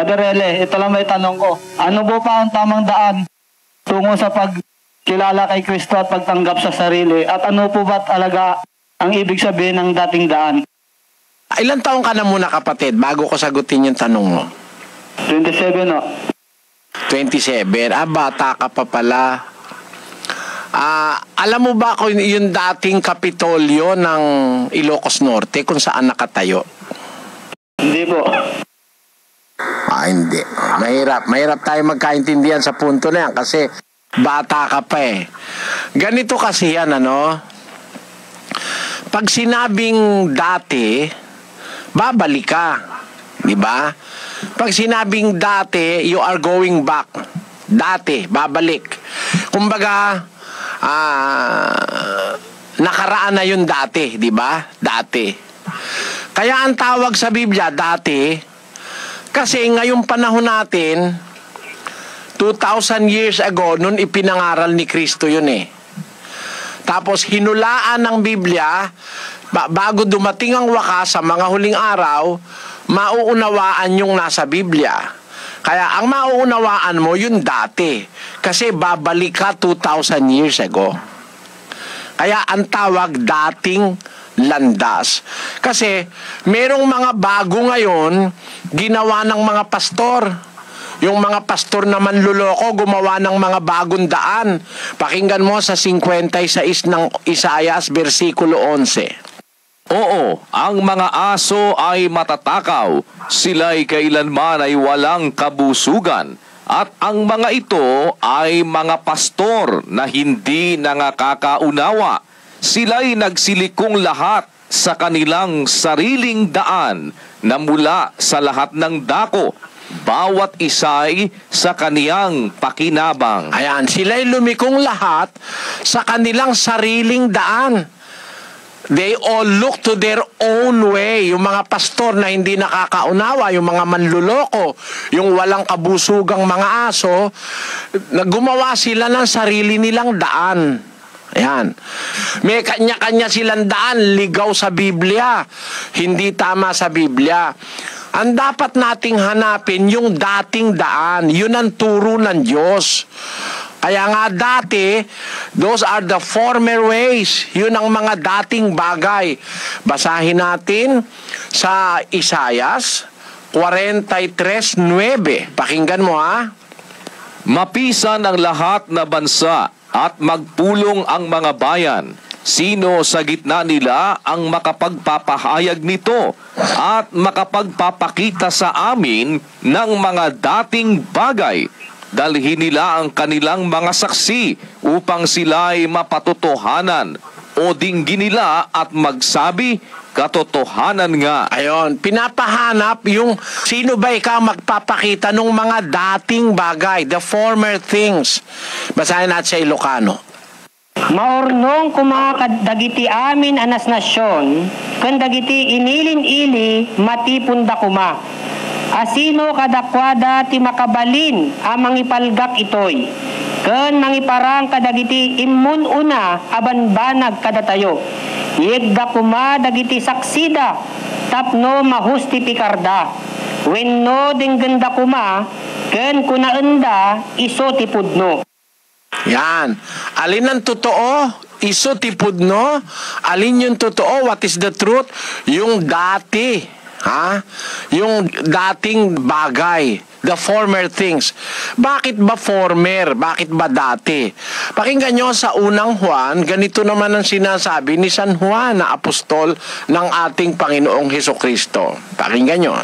Brother Rele, ito lang may tanong ko. Ano po pa ang tamang daan tungo sa pagkilala kay Kristo at pagtanggap sa sarili? At ano po ba talaga ang ibig sabihin ng dating daan? Ilan taong ka na muna, kapatid, bago ko sagutin yung tanong mo? 27 o. 27. Bata ka pa pala. Alam mo ba kung yung dating Kapitolyo ng Ilocos Norte kung saan nakatayo? Hindi po. Hindi. Mahirap tayo magkaintindihan sa punto na yan kasi bata ka pa eh. Ganito kasi yan, ano? Pag sinabing dati, babalik ka. Di ba? Pag sinabing dati, you are going back. Dati, babalik. Kumbaga, nakaraan na yun dati, di ba? Dati. Kaya ang tawag sa Biblia, dati, kasi ngayong panahon natin, 2,000 years ago, nun ipinangaral ni Kristo yun eh. Tapos hinulaan ng Biblia, bago dumating ang wakas sa mga huling araw, mauunawaan yung nasa Biblia. Kaya ang mauunawaan mo yun dati. Kasi babalik ka 2,000 years ago. Kaya ang tawag dating landas. Kasi merong mga bago ngayon ginawa ng mga pastor. Yung mga pastor na manluloko gumawa ng mga bagong daan. Pakinggan mo sa 56 ng Isaias versikulo 11. Oo, ang mga aso ay matatakaw, sila'y kailanman ay walang kabusugan, at ang mga ito ay mga pastor na hindi nakakaunawa. Sila'y nagsilikong lahat sa kanilang sariling daan na mula sa lahat ng dako, bawat isa'y sa kaniyang pakinabang. Ayan, sila'y lumikong lahat sa kanilang sariling daan. They all look to their own way. Yung mga pastor na hindi nakakaunawa, yung mga manluloko, yung walang kabusugang mga aso, gumawa sila ng sarili nilang daan. Ayan. May kanya-kanya silang daan, ligaw sa Biblia. Hindi tama sa Biblia. Ang dapat nating hanapin yung dating daan. Yun ang turo ng Diyos. Kaya nga dati, those are the former ways. Yun ang mga dating bagay. Basahin natin sa Isaias 43:9. Pakinggan mo ha. Mapisan ang lahat na bansa at magpulong ang mga bayan. Sino sa gitna nila ang makapagpapahayag nito at makapagpapakita sa amin ng mga dating bagay? Dalhin nila ang kanilang mga saksi upang sila'y mapatotohanan o dinggin nila at magsabi, katotohanan nga. Ayon, pinapahanap yung sino ba ikaw magpapakita ng mga dating bagay, the former things. Basahin natin sa Ilocano. Maurnong kumakadagiti amin anas nasyon, kandagiti inilin-ili matipunda kuma. Asino kadakwada ti makabalin amang ipalgak itoy. Ken mangiparang kadagiti immun una aban banag kadatayo. Yegda kuma dagiti saksida tapno mahusti pikarda. Wenno denggenda kuma ken kunaenda iso ti pudno. Yan. Alin ang totoo? Iso ti pudno. Alin yung totoo? What is the truth? Yung dati. Yung dating bagay, the former things. Bakit ba former? Bakit ba dati? Pakinggan nyo sa unang Juan, ganito naman ang sinasabi ni San Juan na apostol ng ating Panginoong Hesukristo. Pakinggan nyo.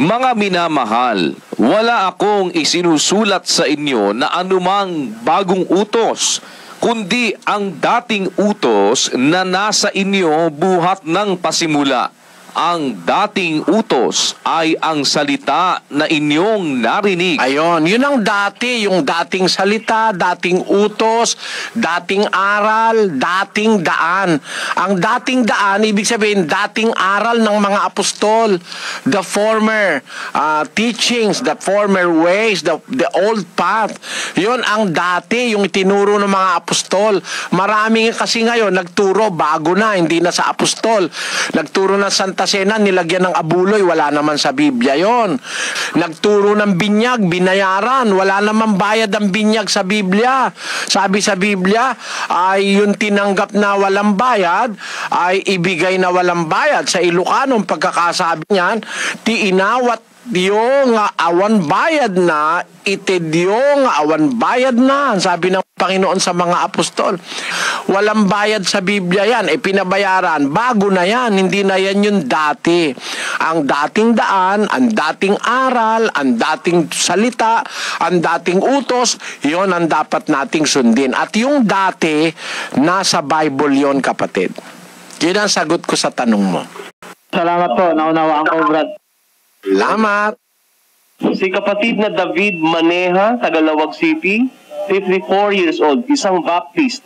Mga minamahal, wala akong isinusulat sa inyo na anumang bagong utos, kundi ang dating utos na nasa inyo buhat ng pasimula. Ang dating utos ay ang salita na inyong narinig. Ayon, yun ang dati, yung dating salita, dating utos, dating aral, dating daan. Ang dating daan, ibig sabihin, dating aral ng mga apostol, the former teachings, the former ways, the old path. Yun ang dati, yung itinuro ng mga apostol. Maraming kasi ngayon, nagturo bago na, hindi na sa apostol. Nagturo na Santa Santa Cena, nilagyan ng abuloy, wala naman sa Biblia yon. Nagturo ng binyag, binayaran, wala naman bayad ang binyag sa Biblia. Sabi sa Biblia, ay yung tinanggap na walang bayad, ay ibigay na walang bayad. Sa Ilocano, pagkakasabi niyan, ti inawat diyo nga awan bayad na, ite diyo nga awan bayad na. Sabi ng Panginoon sa mga apostol. Walang bayad sa Biblia yan. Pinabayaran. Bago na yan. Hindi na yan yung dati. Ang dating daan, ang dating aral, ang dating salita, ang dating utos, yon ang dapat nating sundin. At yung dati, nasa Bible yon, kapatid. Yun ang sagot ko sa tanong mo. Salamat po. Naunawaan ko, Brad. Salamat. Si kapatid na David Maneha, Tagalawag City, 54 years old, isang Baptist.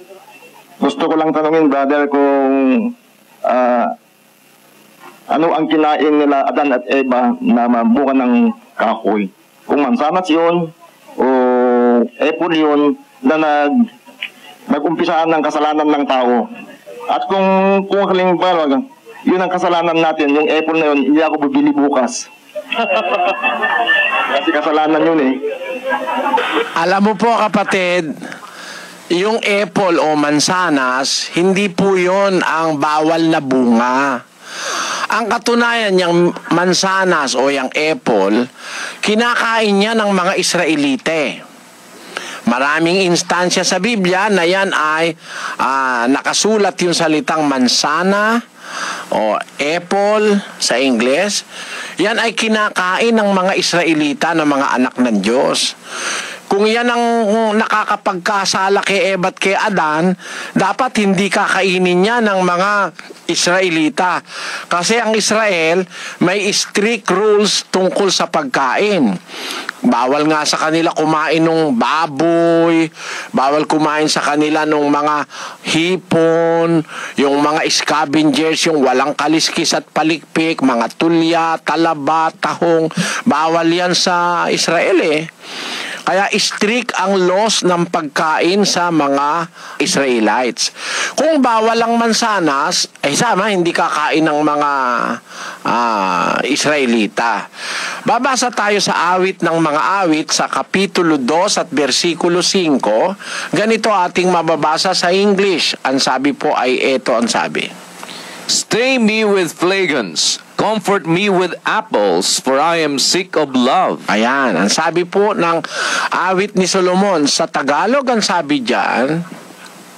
Gusto ko lang tanungin, brother, kung ano ang kinain nila Adan at Eva na mabuka ng kahoy. Kung mansanas yun o apple yun na nag-umpisaan ng kasalanan ng tao. At kung halimbawa, yun ang kasalanan natin, yung apple na yun, hindi ako bibili bukas. Kasi kasalanan yun eh. Alam mo po, kapatid, yung apple o mansanas, hindi po yon ang bawal na bunga. Ang katunayan, yung mansanas o yung apple, kinakain niya ng mga Israelite. Maraming instansya sa Biblia na yan ay nakasulat yung salitang mansana o apple sa Ingles. Yan ay kinakain ng mga Israelita na mga anak ng Diyos. Kung yan ang nakakapagkasala kay Eva at kay Adan, dapat hindi kakainin niya ng mga Israelita. Kasi ang Israel may strict rules tungkol sa pagkain. Bawal nga sa kanila kumain ng baboy, bawal kumain sa kanila ng mga hipon, yung mga scavengers, yung walang kaliskis at palikpik, mga tulya, talaba, tahong, bawal yan sa Israel eh. Kaya strict ang laws ng pagkain sa mga Israelites. Kung bawal ang mansanas, sama, hindi kakain ng mga Israelita. Babasa tayo sa awit ng mga awit sa Kapitulo 2 at versikulo 5. Ganito ating mababasa sa English. Ang sabi po ay ito ang sabi. Stay me with flagons, comfort me with apples, for I am sick of love. Ayan, ang sabi po ng awit ni Solomon. Sa Tagalog, ang sabi dyan,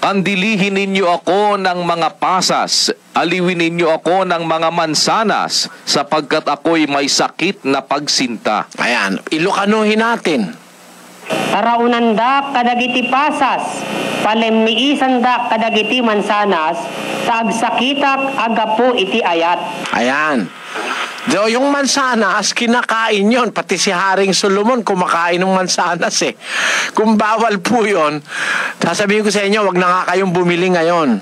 Kandilihin ninyo ako ng mga pasas, aliwin ninyo ako ng mga mansanas, sapagkat ako'y may sakit na pagsinta. ayan, Ilocanuhin natin. Araunanda kadagiti pasas, palemniisanda kadagiti mansanas, taagsakitak agapo iti ayat. Ayan. Do, yung mansanas, kinakain yon. Pati si Haring Solomon kumakain ng mansanas eh. Kung bawal po yun, sasabihin ko sa inyo, wag na nga kayong bumili ngayon.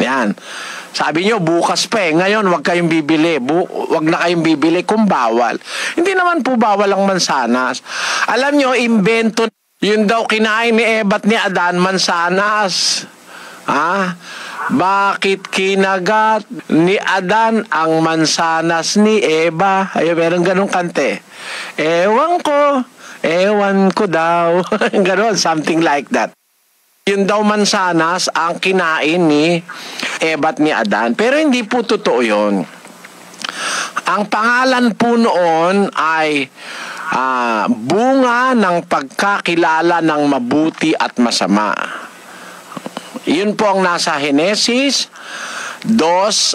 Yan. Sabi nyo, bukas pa eh. Ngayon, wag kayong bibili. Wag na kayong bibili kung bawal. Hindi naman po bawal ang mansanas. Alam nyo, invento, yun daw kinain ni Eva at ni Adan, mansanas. Bakit kinagat ni Adan ang mansanas ni Eva? Ayun, meron ganong kante. Ewan ko daw. Ganon, something like that. Yun daw mansanas ang kinain ni Eva at ni Adan. Pero hindi po totoo yun. Ang pangalan po noon ay bunga ng pagkakilala ng mabuti at masama. Yun po ang nasa Henesis 2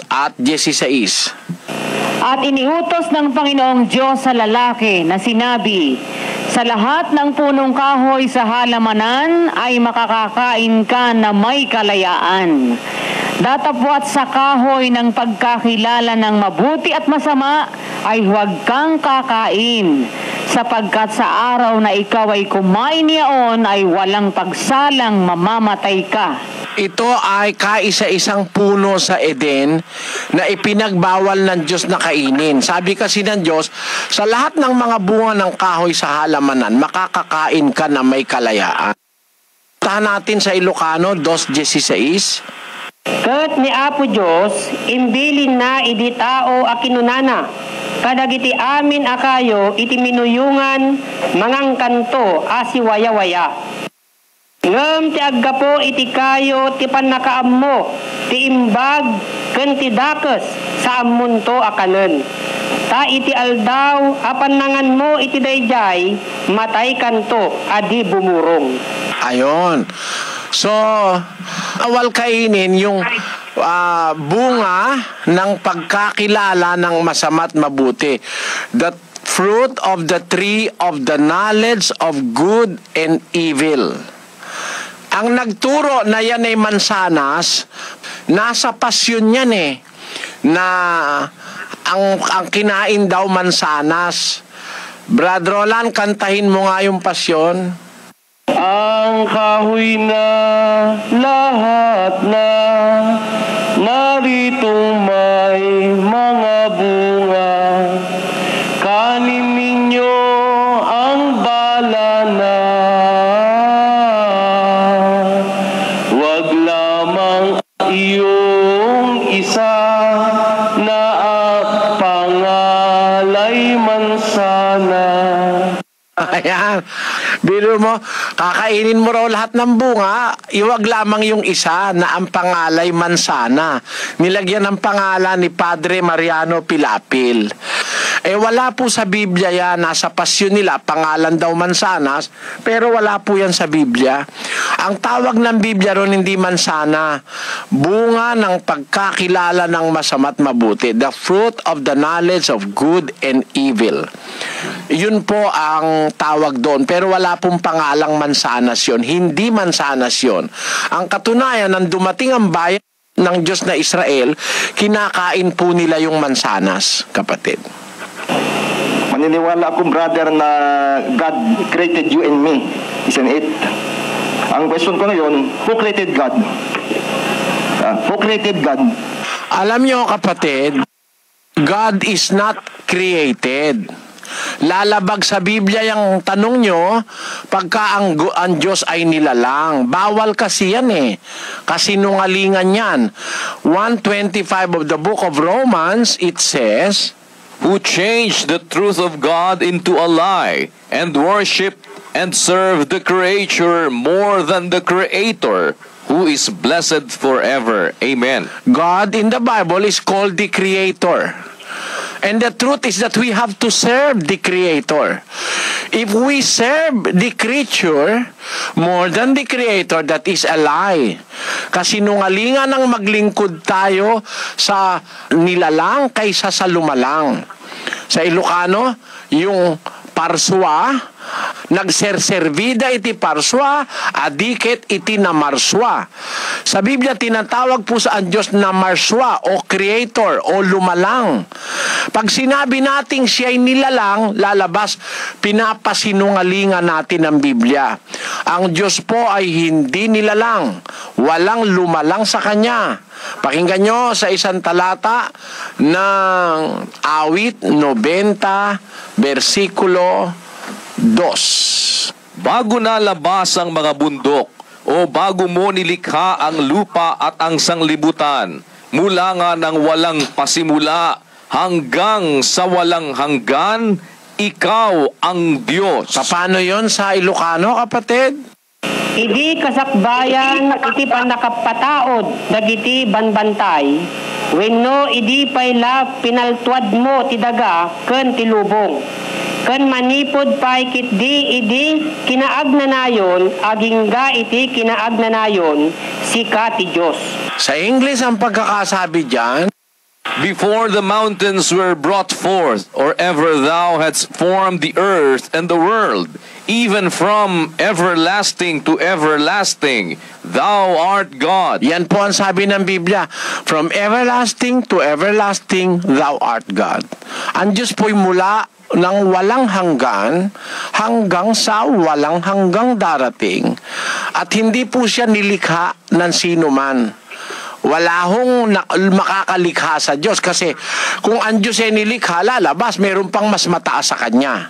at 16. At iniutos ng Panginoong Diyos sa lalaki na sinabi, sa lahat ng punong kahoy sa halamanan ay makakakain ka na may kalayaan. Datapwat sa kahoy ng pagkakilala ng mabuti at masama ay huwag kang kakain, sapagkat sa araw na ikaw ay kumain niyaon ay walang pagsalang mamamatay ka. Ito ay kaisa-isang puno sa Eden na ipinagbawal ng Diyos na kainin. Sabi kasi ng Diyos, sa lahat ng mga bunga ng kahoy sa halamanan, makakakain ka na may kalayaan. Tahan natin sa Ilocano 2:16. Ket ni Apo Dios imbilin na idi tao a kinunana. Kadagiti amin akayo iti minuyungan mangang kanto asi waya-waya. Ngem ti aggapo iti kayo ti pannakaammo ti imbag ken ti dakes sa ammunto akanen. Ta iti aldaw apan nangan mo iti dayjay matay kanto adi bumurong. Ayon. So, awal kainin yung bunga ng pagkakilala ng masama't mabuti. The fruit of the tree of the knowledge of good and evil. Ang nagturo na yan ay mansanas, nasa pasyon yan na ang kinain daw mansanas. Brad Roland, kantahin mo nga yung pasyon. Ang kahoy na lahat na narito may mga bunga. Kanin ninyo ang bala na wag lamang iyong isa na pangalay mansana. Ayan. Biro mo, kakainin mo raw lahat ng bunga, iwag lamang yung isa na ang pangalay mansana. Nilagyan ng pangalan ni Padre Mariano Pilapil. Wala po sa Biblia yan, nasa pasyon nila, pangalan daw mansanas, pero wala po yan sa Biblia. Ang tawag ng Biblia ron hindi mansana, bunga ng pagkakilala ng masama't mabuti, the fruit of the knowledge of good and evil. Yun po ang tawag doon, pero wala pong pangalang mansanas yun, hindi mansanas yun. Ang katunayan, nang dumating ang bayan ng Diyos na Israel, kinakain po nila yung mansanas, kapatid. Maniniwala ako, brother, na God created you and me, isn't it? Ang question ko ngayon, who created God? Who created God? Alam nyo, kapatid, God is not created. Lalabag sa Biblia yung tanong nyo pagka ang Diyos ay nilalang. Bawal kasi yan kasinungalingan yan. 1:25 of the book of Romans, it says, who changed the truth of God into a lie, and worshiped and served the creature more than the Creator, who is blessed forever. Amen. God in the Bible is called the Creator. And the truth is that we have to serve the Creator. If we serve the creature more than the Creator, that is a lie. Kasinungalingan ang maglingkod tayo sa nilalang kaysa sa lumalang. Sa Ilocano, yung parswa, nagserservida iti parswa, adikit iti namarswa. Sa Biblia, tinatawag po sa Diyos na marswa o creator o lumalang. Pag sinabi nating siya ay nilalang, lalabas, pinapasinungalingan natin ang Biblia. Ang Diyos po ay hindi nilalang. Walang lumalang sa Kanya. Pakinggan nyo sa isang talata ng awit 90, versikulo 2. Bago nalabas ang mga bundok, o bago mo nilikha ang lupa at ang sanglibutan, mula nga ng walang pasimula hanggang sa walang hanggan, ikaw ang Diyos. Paano yon sa Ilocano, kapatid? Idi kasakbayan iti panakapataod dagiti banbantay wenno idi payla pinaltuad mo ti daga ken ti lubong ken manipod pay kitdi idi kinaagnanayon agingga iti kinaagnanayon sika ti Dios. Sa English ang pagkakasabi diyan, before the mountains were brought forth, or ever thou hadst formed the earth and the world, even from everlasting to everlasting, thou art God. Yan po ang sabi ng Biblia. From everlasting to everlasting, thou art God. Ang Diyos po'y mula ng walang hanggan hanggang sa walang hanggang darating. At hindi po siya nilikha ng sino man. Wala hong makakalikha sa Diyos kasi kung ang Diyos ay nilikha, lalabas, mayroon pang mas mataas sa Kanya.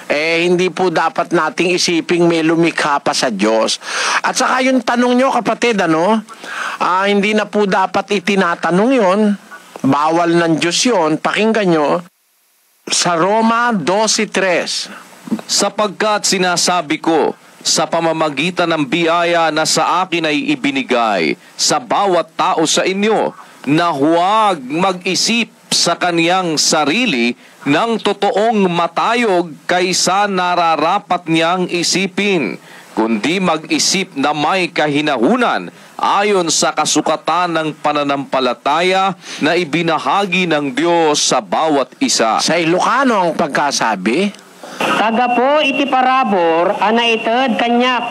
hindi po dapat nating isiping may lumikha pa sa Diyos. At saka yung tanong nyo, kapatid, hindi na po dapat itinatanong yon. Bawal ng Diyos yon. Pakinggan nyo. Sa Roma 12:3. Sapagkat sinasabi ko, sa pamamagitan ng biyaya na sa akin ay ibinigay sa bawat tao sa inyo, na huwag mag-isip sa kaniyang sarili ng totoong matayog kaysa nararapat niyang isipin, kundi mag-isip na may kahinahunan ayon sa kasukatan ng pananampalataya na ibinahagi ng Diyos sa bawat isa. Sa Ilocano ang pagkasabi, Taga po iti parabor, ana ited kanyak,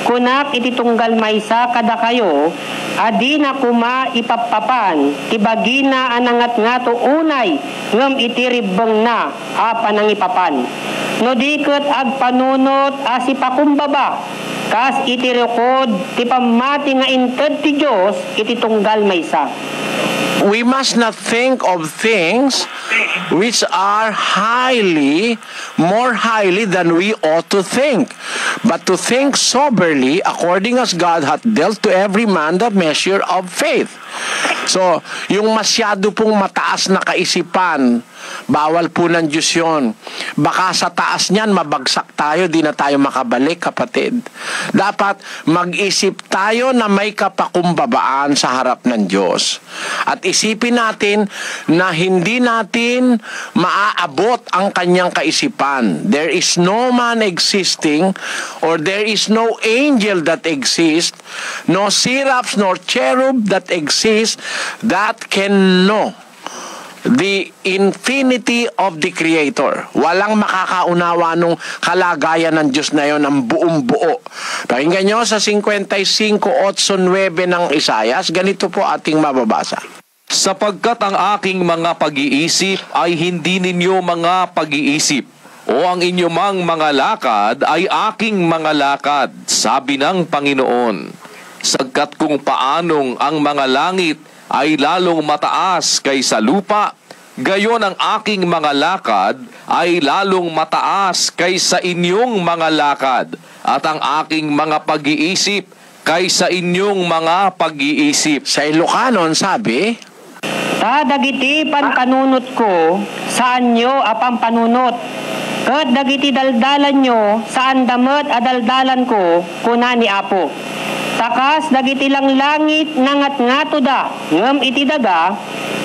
kunak iti tunggal maysa kada kayo, adi na kuma ipapapan, tibagina anangat nga to unay, ngem iti ribbeng na, apanang ipapan. No diket ag panunot asipakumbaba, kas iti rukod, ti pamati nga inted ti Diyos, iti tunggal maysa. we must not think of things which are more highly than we ought to think, but to think soberly according as God hath dealt to every man the measure of faith. So, yung masyado pong mataas na kaisipan, bawal po ng Diyos yun. Baka sa taas niyan, mabagsak tayo, di na tayo makabalik, kapatid. Dapat mag-isip tayo na may kapakumbabaan sa harap ng Diyos. At isipin natin na hindi natin maaabot ang kanyang kaisipan. There is no man existing, or there is no angel that exists, no seraphs nor cherub that exists that can know the infinity of the Creator. Walang makakaunawa nung kalagayan ng Diyos na yon, ang buong buo. Pakinggan nyo sa 55:8-9 ng Isaias, ganito po ating mababasa. Sapagkat ang aking mga pag-iisip ay hindi ninyo mga pag-iisip, o ang inyong mga lakad ay aking mga lakad, sabi ng Panginoon. Sagkat kung paanong ang mga langit ay lalong mataas kaysa lupa, gayon ang aking mga lakad ay lalong mataas kaysa inyong mga lakad, at ang aking mga pag-iisip kaysa inyong mga pag-iisip. Sa Ilocano sabi, dagiti panpanunot ko, saan nyo apang panunot? Kat dagiti daldalan nyo, saan damet adaldalan ko, kuna ni Apo. Takas dagiti lang langit nangat ngato da, ngem iti daga,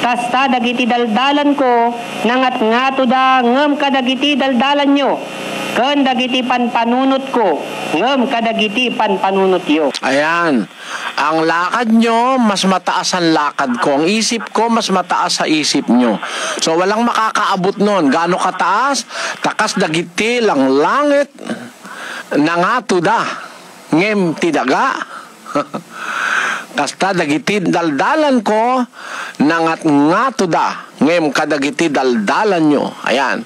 kasta dagiti daldalan ko, nangat ngato da, ngem kadagiti daldalan nyo. Ken dagiti panpanunot ko, ngem kadagiti panpanunot yo. ayan, ang lakad nyo, mas mataas ang lakad ko. Ang isip ko, mas mataas sa isip nyo. So, walang makakaabot nun. Gaano kataas? Takas dagiti lang langit nangato da, ngem ti daga. Kasta dagiti daldalan ko nangat ngato da, ngem kadagiti daldalan nyo. Ayan,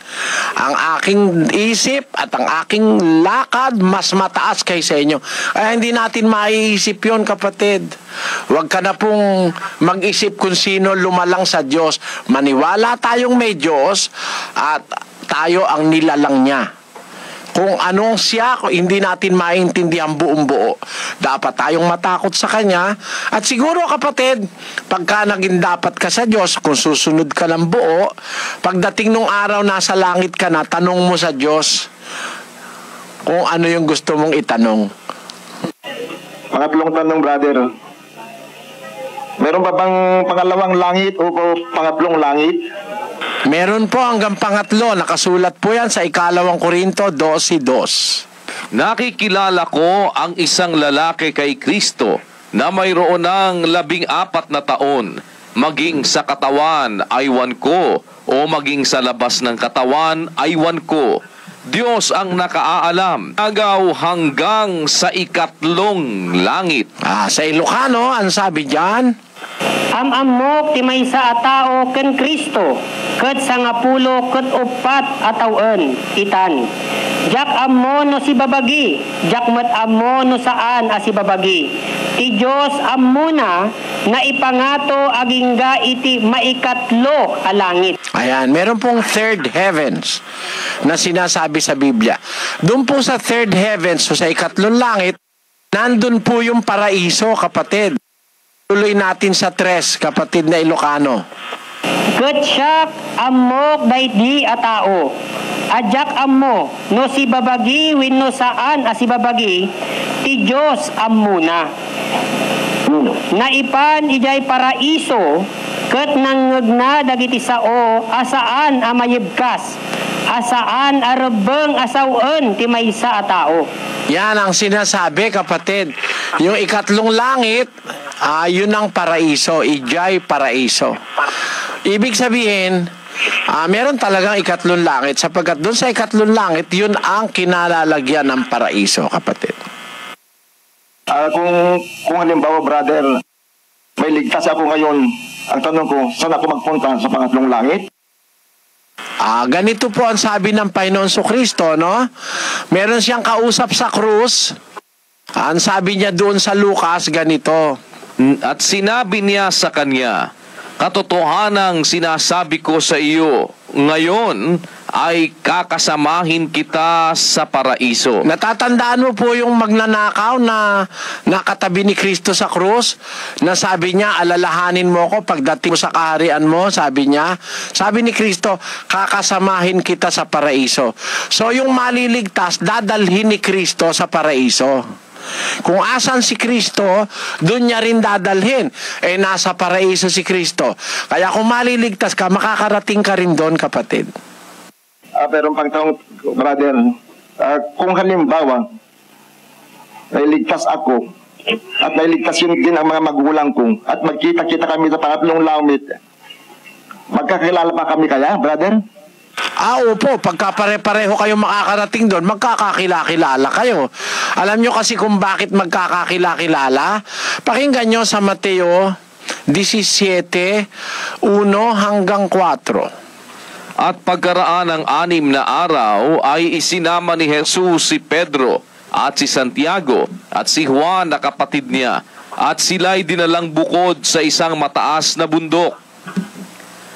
ang aking isip at ang aking lakad mas mataas kaysa inyo. Ay, hindi natin maiisip yon, kapatid. Huwag ka na pong mag-isip kung sino lumalang sa Diyos. Maniwala tayong may Diyos at tayo ang nilalang niya. Kung anong siya, kung hindi natin maintindihan buong buo, dapat tayong matakot sa Kanya. At siguro, kapatid, pagka naging dapat ka sa Diyos, kung susunod ka ng buo, pagdating nung araw nasa langit ka na, tanong mo sa Diyos kung ano yung gusto mong itanong. Pangatlong tanong, brother. Meron pa bang pangalawang langit o pangatlong langit? Meron po hanggang pangatlo. Nakasulat po yan sa 2 Korinto 12:2. Nakikilala ko ang isang lalaki kay Kristo na mayroon ng 14 na taon, maging sa katawan aywan ko, o maging sa labas ng katawan aywan ko. Diyos ang nakaalam. Agaw hanggang sa 3 langit. Sa Ilocano, ang sabi dyan, Amok ti maysa a tao ken Kristo, ket 10 ket 4 a tawen itan. Jak ammo no si babagi, jak met ammo no saan a si babagi. Ti Dios ammo na na ipangato agingga iti maikatlo a langit. Ayan, meron pong third heavens na sinasabi sa Biblia. Doon po sa third heavens, so sa ikatlong langit, nandun po yung paraiso, kapatid. Tuloy natin sa tres, kapatid na Ilocano. Ketsak amok daidi a tao. Ajak ammo no si babagi wenno saan a si babagi ti Dios ammuna. Naipan ijay paraiso ket nangngegna dagiti sao asaan a mayibkas. Asaan a rebeng asawen ti maysa a tao. Yan ang sinasabi, kapatid. Yung ikatlong langit, yun ang paraiso, ijay paraiso. Ibig sabihin, meron talagang ikatlong langit sapagkat doon sa ikatlong langit, yun ang kinalalagyan ng paraiso, kapatid. Kung halimbawa, brother, may ligtas ako ngayon, ang tanong ko, saan ako magpunta sa pangatlong langit? Ganito po ang sabi ng Panginoon Kristo, no? Meron siyang kausap sa krus. Ang sabi niya doon sa Lucas, ganito. At sinabi niya sa kanya, katotohanang sinasabi ko sa iyo, ngayon ay kakasamahin kita sa paraiso. Natatandaan mo po yung magnanakaw na nakatabi ni Kristo sa krus? Na sabi niya, alalahanin mo ko pagdating mo sa kaharian mo, sabi niya. Sabi ni Kristo, kakasamahin kita sa paraiso. So yung maliligtas, dadalhin ni Kristo sa paraiso. Kung asan si Kristo, doon niya rin dadalhin. Nasa paraiso si Kristo. Kaya kung maliligtas ka, makakarating ka rin doon, kapatid. Pero ang pagtanong, brother, kung halimbawa, nailigtas ako, at nailigtas yun din ang mga magulang ko, at magkita-kita kami sa pangatlong langit, magkakilala pa kami kaya, brother? Opo, pagka pare-pareho kayo makakarating doon, magkakakilala kayo. Alam nyo kasi kung bakit magkakakilala? Pakinggan nyo sa Mateo 17:1 hanggang 4. At pagkaraan ng 6 na araw ay isinama ni Jesus si Pedro at si Santiago at si Juan na kapatid niya, at sila'y dinalang bukod sa isang mataas na bundok.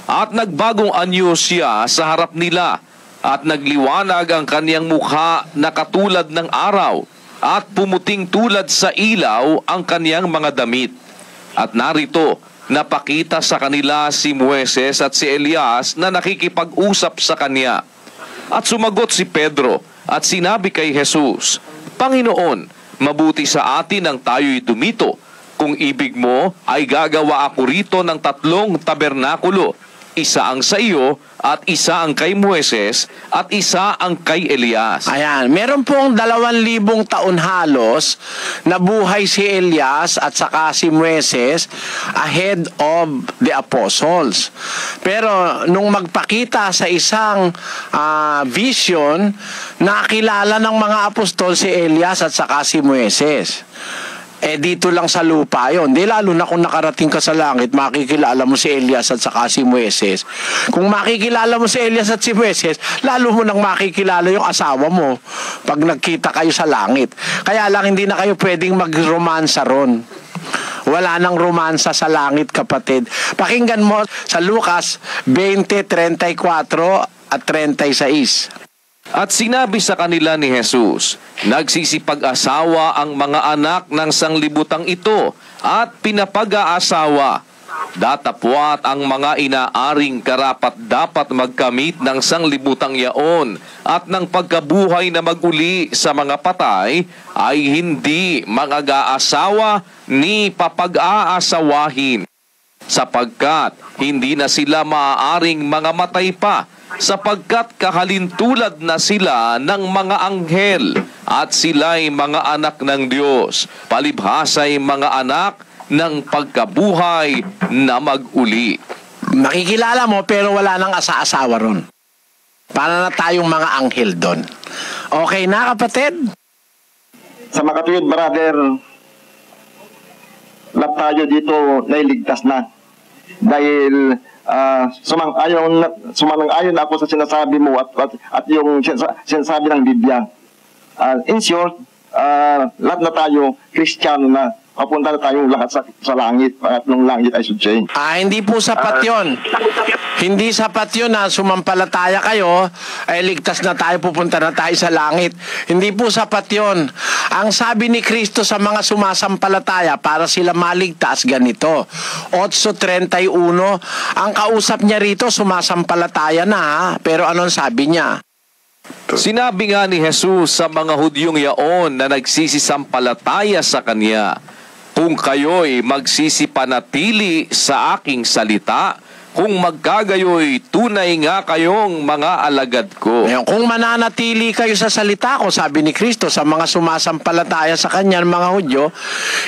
At nagbagong anyo siya sa harap nila, at nagliwanag ang kaniyang mukha na katulad ng araw, at pumuting tulad sa ilaw ang kaniyang mga damit. At narito, napakita sa kanila si Moises at si Elias na nakikipag-usap sa kanya. At sumagot si Pedro at sinabi kay Jesus, Panginoon, mabuti sa atin ang tayo'y dumito. Kung ibig mo, ay gagawa ako rito ng 3 tabernakulo. Isa ang sa iyo, at isa ang kay Moises, at isa ang kay Elias. Ayan, meron pong 2,000 taon halos na buhay si Elias at saka si Moises ahead of the apostles. Pero nung magpakita sa isang vision, nakilala ng mga apostol si Elias at saka si Moises. Dito lang sa lupa yun. Di lalo na kung nakarating ka sa langit, makikilala mo si Elias at saka si Moises. Kung makikilala mo si Elias at si Moises, lalo mo nang makikilala yung asawa mo pag nagkita kayo sa langit. Kaya lang hindi na kayo pwedeng mag-romansa ron. Wala nang romansa sa langit, kapatid. Pakinggan mo sa Lucas 20:34 at 36. At sinabi sa kanila ni Jesus, nagsisipag-asawa ang mga anak ng sanglibutang ito at pinapag-aasawa. Datapwat ang mga inaaring karapat dapat magkamit ng sanglibutang yaon at ng pagkabuhay na maguli sa mga patay ay hindi mag-aasawa ni papag-aasawahin, sapagkat hindi na sila maaaring mga matay pa, sapagkat kahalintulad na sila ng mga anghel, at sila'y mga anak ng Diyos, palibhasa'y mga anak ng pagkabuhay na mag-uli. Makikilala mo pero wala nang asa-asawa ron. Para na tayong mga anghel doon. Okay na, kapatid? Sa makatuwid, brother, lahat tayo dito nailigtas na. Dahil sumang-ayon ako sa sinasabi mo at yung sinasabi ng Biblia. In short, lahat na tayo Kristiyano na mapunta na tayong lahat sa langit. Pangatlong langit ay sudyain. Hindi po sapat yun. Hindi sapat yun na sumampalataya kayo, ay ligtas na tayo, pupunta na tayo sa langit. Hindi po sapat yun. Ang sabi ni Kristo sa mga sumasampalataya para sila maligtas, ganito. 8:31, ang kausap niya rito, sumasampalataya na, pero anong sabi niya? Sinabi nga ni Jesus sa mga Hudyong yaon na nagsisisampalataya sa Kanya, kung kayo'y magsisipanatili sa aking salita, kung magkagayo'y tunay nga kayong mga alagad ko. Ngayon, kung mananatili kayo sa salita ko, sabi ni Kristo sa mga sumasampalataya sa Kanya, mga Hudyo,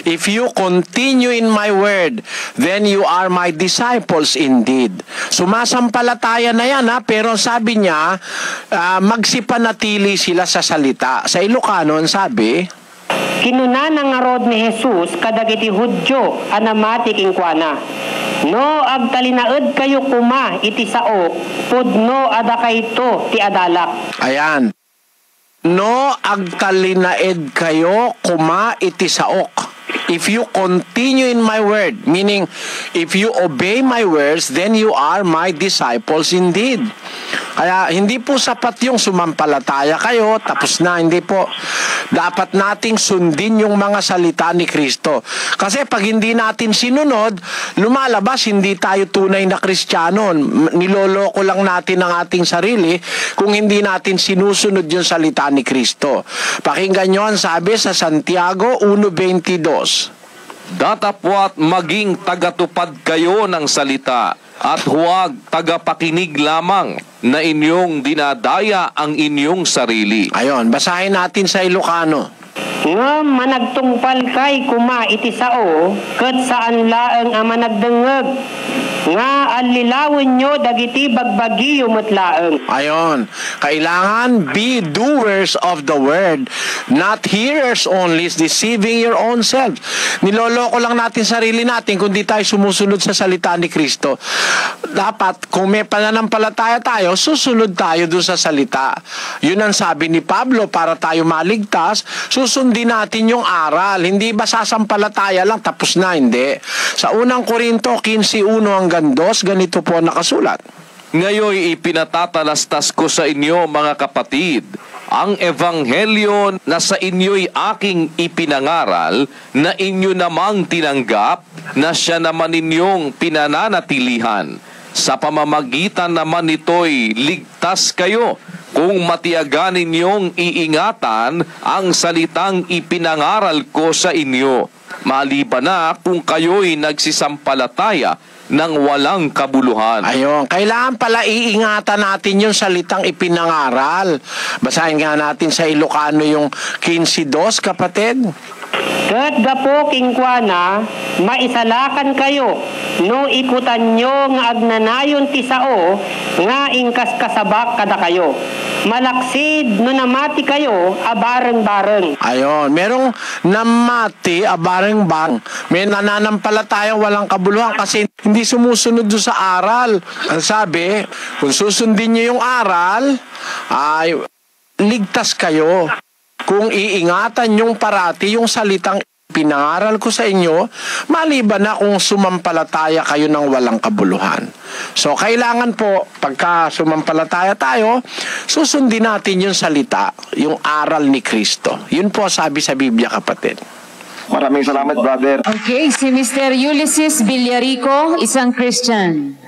if you continue in my word, then you are my disciples indeed. Sumasampalataya na yan, pero sabi niya, magsipanatili sila sa salita. Sa Ilocano, sabi, Kinunana nga rod ni Jesus kadagiti Hudyo anamati kingkwana. No agtalinaed kayo kuma iti sao, pudno ada kayto ti adalak. Ayan. No agtalinaed kayo kuma iti saok. If you continue in my word, meaning if you obey my words, then you are my disciples indeed. Kaya hindi po sapat yung sumampalataya kayo, tapos na, hindi po. Dapat nating sundin yung mga salita ni Kristo. Kasi pag hindi natin sinunod, lumalabas hindi tayo tunay na Kristiyano. Niloloko lang natin ang ating sarili kung hindi natin sinusunod yung salita ni Kristo. Pakinggan nyo ang sabi sa Santiago 1:22. Datapwat maging tagatupad kayo ng salita at huwag tagapakinig lamang na inyong dinadaya ang inyong sarili. Ayon, basahin natin sa Ilocano. Nga managtungpal kay kuma iti sao, ket saan laeng a managdengeg. Nga alilawin nyo dagiti bagbagi laeng. Ayon, kailangan be doers of the word, not hearers only, deceiving your own self. Niloloko lang natin sarili natin kung di tayo sumusunod sa salita ni Kristo. Dapat, kung may pananampalataya tayo, susunod tayo dun sa salita. Yun ang sabi ni Pablo, para tayo maligtas, susundin natin yung aral. Hindi ba sasampalataya lang, tapos na, hindi. Sa unang Korinto 15:1 hanggang 2, ganito po nakasulat. Ngayoy ipinatatalastas ko sa inyo mga kapatid, ang ebanghelyo na sa inyo'y aking ipinangaral, na inyo namang tinanggap, na siya naman ninyong pinananatilihan. Sa pamamagitan naman nito'y ligtas kayo, kung matiyagan ninyong iingatan ang salitang ipinangaral ko sa inyo. Maliban na kung kayo'y nagsisampalataya ng walang kabuluhan. Ayun, kailangan pala iingatan natin yung salitang ipinangaral. Basahin nga natin sa Ilocano yung 15:2, kapatid. Ket gapo kingkwana, maisalakan kayo, no ikutan nyo nga agnanayon ti sao, nga ingkas kasabak kada kayo. Malaksid no namati kayo, abareng-bareng. Ayon, merong namati, abareng-bang. May nananampalatayang walang kabuluhan kasi hindi sumusunod doon sa aral. Ang sabi, kung susundin nyo yung aral, ay ligtas kayo. Kung iingatan yung parati yung salitang pinangaral ko sa inyo, maliban na kung sumampalataya kayo ng walang kabuluhan. So, kailangan po, pagka sumampalataya tayo, susundin natin yung salita, yung aral ni Kristo. Yun po sabi sa Biblia, kapatid. Maraming salamat, brother. Okay, si Mr. Ulysses Villarico, isang Christian.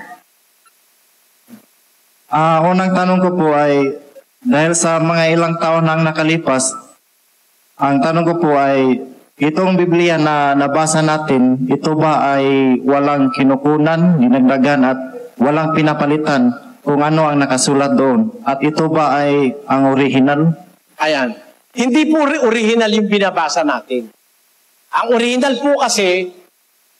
Unang tanong ko po ay, dahil sa mga ilang taon nang nakalipas, ang tanong ko po ay, itong Biblia na nabasa natin, ito ba ay walang kinukunan, dinagdagan at walang pinapalitan kung ano ang nakasulat doon? At ito ba ay ang original? Ayan. Hindi po original yung binabasa natin. Ang original po kasi,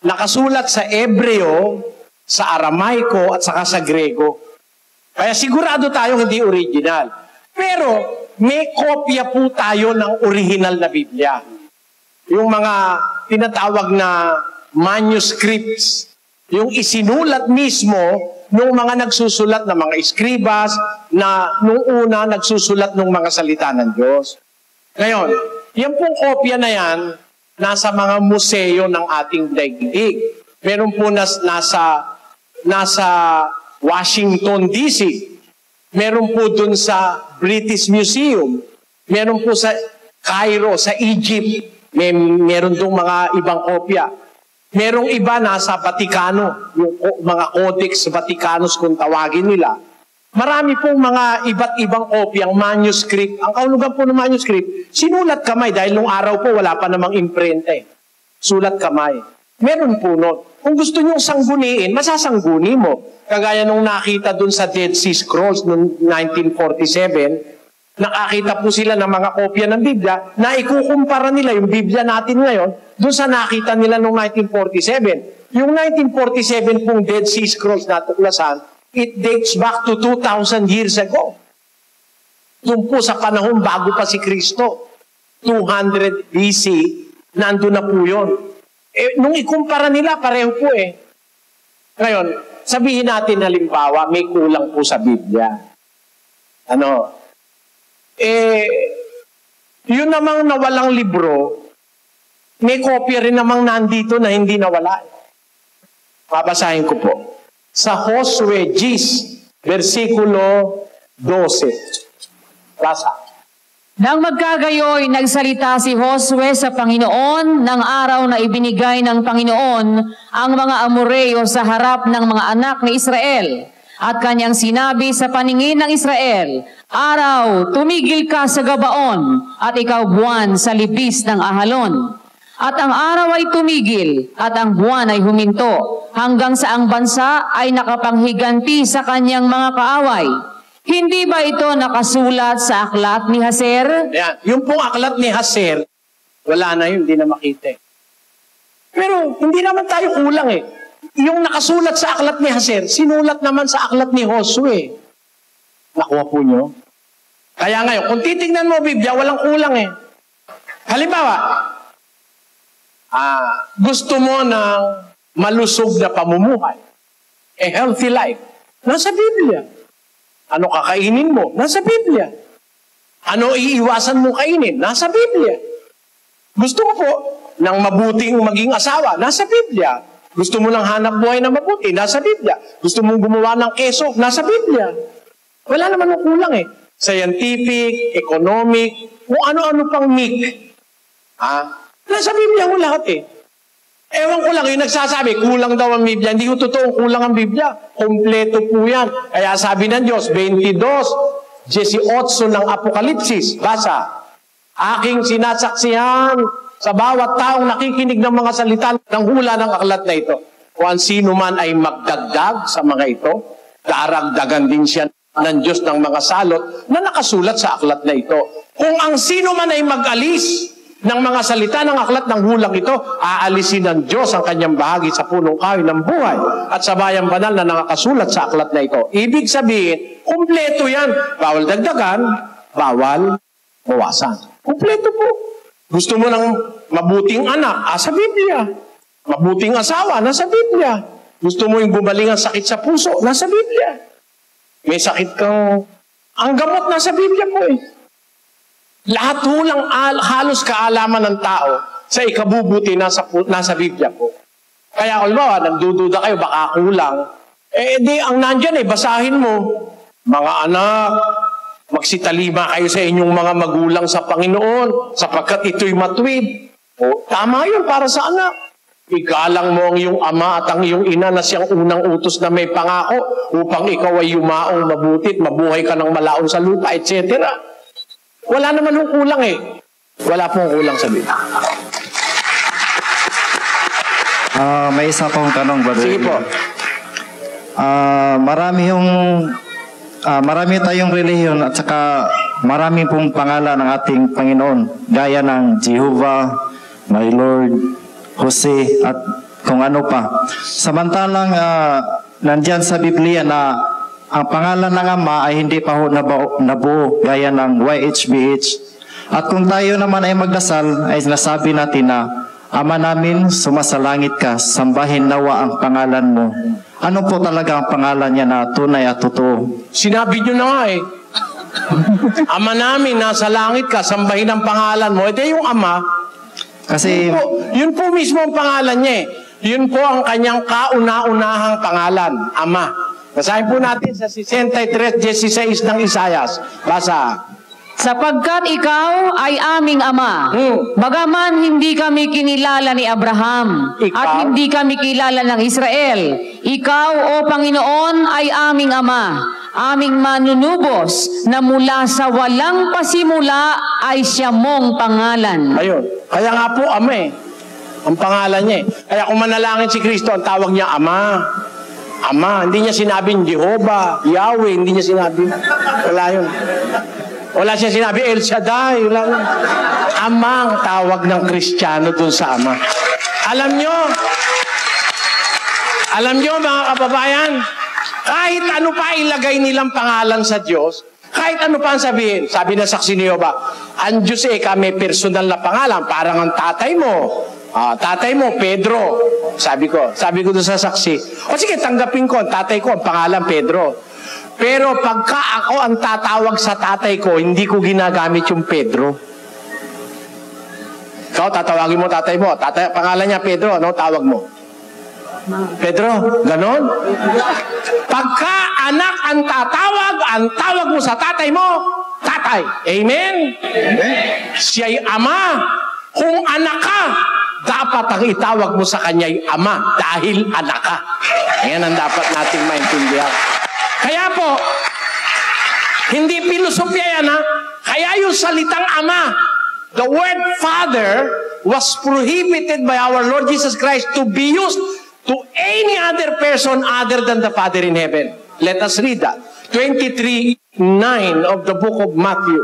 nakasulat sa Hebreo, sa Aramaiko at saka sa Grego. Kaya sigurado tayo hindi original. Pero may kopya po tayo ng original na Biblia. Yung mga tinatawag na manuscripts, yung isinulat mismo ng mga nagsusulat na mga eskribas na nung una nagsusulat ng mga salita ng Diyos. Ngayon, yung pong kopya na yan, nasa mga museo ng ating daigdig. Meron po nasa Washington DC. Meron po dun sa British Museum. Meron po sa Cairo, sa Egypt. Meron dong mga ibang kopya. Merong iba nasa Vaticano, yung mga Codex Vaticanus kung tawagin nila. Marami pong mga iba't ibang kopyang manuscript. Ang kahulugan po ng manuscript, sinulat kamay dahil nung araw po wala pa namang imprente. Sulat kamay. Meron po nun. Kung gusto nyo sangguniin, masasangguni mo. Kagaya nung nakita dun sa Dead Sea Scrolls noong 1947, nakakita po sila ng mga kopya ng Biblia na ikukumpara nila yung Biblia natin ngayon dun sa nakita nila noong 1947. Yung 1947 pong Dead Sea Scrolls na tuklasan, it dates back to 2,000 years ago. Doon po sa panahon bago pa si Kristo. 200 BC, nandun na po yun. Nung ikumpara nila, pareho po eh. Ngayon, sabihin natin halimbawa, may kulang po sa Biblia. Yun namang nawalang libro, may kopya rin namang nandito na hindi nawala. Babasahin ko po. Sa Josue 10, versikulo 12. Basa. Nang magkagayoy, nagsalita si Josue sa Panginoon ng araw na ibinigay ng Panginoon ang mga Amoreo sa harap ng mga anak ni Israel. At kanyang sinabi sa paningin ng Israel, Araw, tumigil ka sa Gabaon, at ikaw buwan sa libis ng Ahalon. At ang araw ay tumigil, at ang buwan ay huminto, hanggang sa ang bansa ay nakapanghiganti sa kanyang mga kaaway. Hindi ba ito nakasulat sa aklat ni Haser? Yan. Yung pong aklat ni Haser, wala na yun, hindi na makita. Pero hindi naman tayo kulang eh. Yung nakasulat sa aklat ni Haser, sinulat naman sa aklat ni Josue. Nakuha po nyo? Kaya ngayon, kung titignan mo Biblia, walang kulang eh. Halimbawa, gusto mo ng malusog na pamumuhay, a healthy life, nasa Biblia. Ano kakainin mo? Nasa Biblia. Ano iiwasan mo kainin? Nasa Biblia. Gusto mo po ng mabuting maging asawa? Nasa Biblia. Gusto mo ng hanap buhay na mabuti? Nasa Biblia. Gusto mong gumawa ng keso? Nasa Biblia. Wala naman ang kulang eh. Scientific, economic, kung ano-ano pang MIC. Nasa Biblia mo lahat eh. Ewan ko lang, yung nagsasabi, kulang daw ang Biblia. Hindi ko totoong kulang ang Biblia. Kompleto po yan. Kaya sabi ng Diyos, 22:18 ng Apokalipsis, basa, aking sinasaksihan sa bawat taong nakikinig ng mga salita ng hula ng aklat na ito. Kung sino man ay magdagdag sa mga ito, daragdagan din siya ng Diyos ng mga salot na nakasulat sa aklat na ito. Kung ang sino man ay mag-alis ng mga salita ng aklat ng hulang ito, aalisin ng Diyos ang kanyang bahagi sa punong kahoy ng buhay at sa bayang banal na nakasulat sa aklat na ito. Ibig sabihin, kumpleto yan. Bawal dagdagan, bawal bawasan. Kumpleto po. Gusto mo ng mabuting anak, sa Biblia. Mabuting asawa, nasa Biblia. Gusto mo yung bumaling ang sakit sa puso, nasa Biblia. May sakit kang, ang gamot nasa Biblia po eh. Lahat hulang halos kaalaman ng tao sa ikabubuti nasa Biblia po. Kaya kung nagdududa kayo, baka kulang. Di, ang nandyan basahin mo. Mga anak, magsitalima kayo sa inyong mga magulang sa Panginoon, sapagkat ito'y matuwid. Tama yun para sa anak. Igalang mo ang iyong ama at ang iyong ina na siyang unang utos na may pangako upang ikaw ay yumaong mabuti at mabuhay ka ng malaon sa lupa, etc. Wala naman yung kulang eh. Wala pong kulang sa Biblia. May isa pong tanong, Brother. Sige po. Marami tayong relihiyon at saka marami pong pangalan ng ating Panginoon. Gaya ng Jehovah, My Lord, Jose, at kung ano pa. Samantalang nandyan sa Biblia na ang pangalan ng Ama ay hindi pa ho nabuo gaya ng YHBH. At kung tayo naman ay magdasal, ay nasabi natin na, Ama namin, sumasalangit ka, sambahin nawa ang pangalan mo. Ano po talaga ang pangalan niya na tunay at totoo? Sinabi nyo na nga eh. Ama namin, nasa langit ka, sambahin ang pangalan mo. Ito yung Ama. Kasi Yun po mismo ang pangalan niya eh. Yun po ang kanyang kauna-unahang pangalan, Ama. Basahin po natin sa 63:16 ng Isayas. Basa. Sapagkat ikaw ay aming Ama, bagaman hindi kami kinilala ni Abraham, Ikaw? at hindi kami kilala ng Israel. Ikaw, O Panginoon, ay aming Ama, aming manunubos, na mula sa walang pasimula ay siya mong pangalan. Ayun. Kaya nga po, Ama eh. Ang pangalan niya eh. Kaya kung manalangin si Kristo, ang tawag niya Ama. Ama. Hindi niya sinabing Jehovah, Yahweh. Hindi niya sinabi. Wala yun. Wala siya sinabi El Shaddai. Wala yun. Ama ang tawag ng Kristiyano dun sa Ama. Alam nyo mga kababayan, kahit ano pa ilagay nilang pangalan sa Diyos, kahit ano pa ang sabihin, sabi ng saksi ni Jehovah, ang Diyos may personal na pangalan, parang ang tatay mo. Tatay mo, Pedro. Sabi ko doon sa saksi, o sige, tanggapin ko, ang tatay ko, ang pangalan Pedro. Pero pagka ako ang tatawag sa tatay ko, hindi ko ginagamit yung Pedro. Ikaw, tatawagin mo tatay mo. Pangalan niya Pedro, ano tawag mo? Pedro, ganon? Pagka anak ang tawag mo sa tatay mo, tatay. Amen? Siya'y Ama. Kung anak ka, dapat ang itawag mo sa kanya'y Ama dahil anak ka. Ayan ang dapat nating maintindihan. Kaya po, hindi filosofya yan ha. Kaya yung salitang Ama, the word Father was prohibited by our Lord Jesus Christ to be used to any other person other than the Father in heaven. Let us read that. 23:9 of the book of Matthew.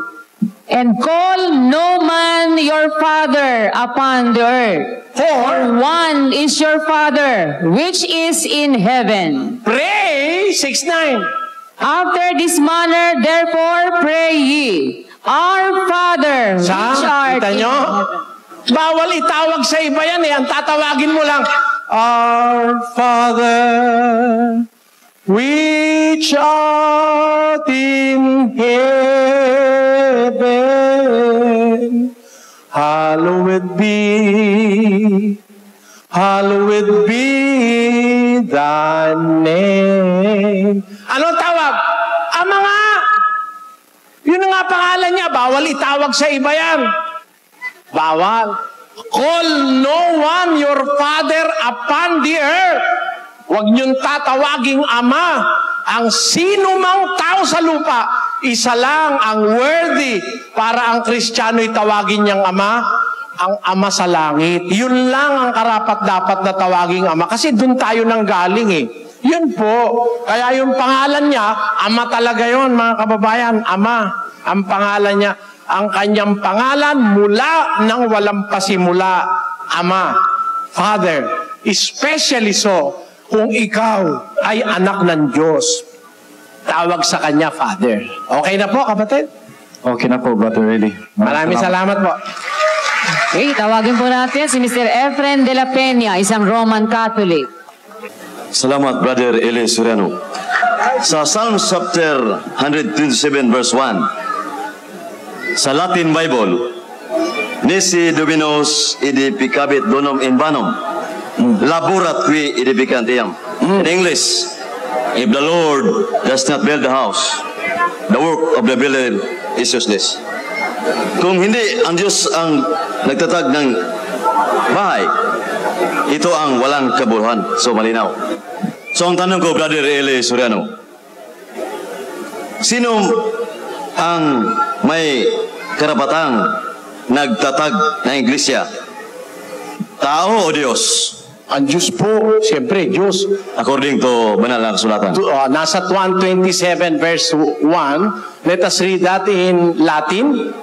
And call no man your father upon the earth, for one is your Father, which is in heaven. Pray, 6:9. After this manner, therefore, pray ye, Our Father, which art Kita in nyo? heaven. Bawal itawag sa iba yan eh. Ang tatawagin mo lang, Our Father, which art in heaven, hallowed be thy name. Anong tawag? Ama nga! Yun nga pangalan niya. Bawal itawag sa iba yan. Bawal. Call no one your father upon the earth. Huwag niyong tatawaging Ama. Ang sino mang tao sa lupa, isa lang ang worthy para ang Kristiyano itawagin niyang Ama, ang Ama sa langit. Yun lang ang karapat-dapat na tawaging Ama. Kasi dun tayo nang galing eh. Yun po. Kaya yung pangalan niya, Ama talaga yun, mga kababayan. Ama. Ang pangalan niya. Ang kanyang pangalan mula nang walang pasimula. Ama. Father. Especially so, kung ikaw ay anak ng Diyos. Tawag sa kanya, Father. Okay na po, kapatid? okay na po, Brother Eli. Maraming salamat po. Okay, tawagin po natin si Mr. Efren de la Peña, isang Roman Catholic. Salamat, Brother Eli Soriano. Sa Psalm chapter 127 verse 1, sa Latin Bible, Nisi Dominus edificabit donum in vanum, laborat qui edificant iam. In English, if the Lord does not build the house, the work of the builder is useless. Kung hindi ang Diyos ang nagtatag ng bahay, ito ang walang kabuluhan. So, malinaw. So, ang tanong ko, Brother Eli Soriano, sino ang may karapatang nagtatag ng iglesia? Tao o Diyos? Ang Diyos po, siyempre, Diyos. According to banal na kasulatan. Nasa 127 verse 1, let us read that in Latin.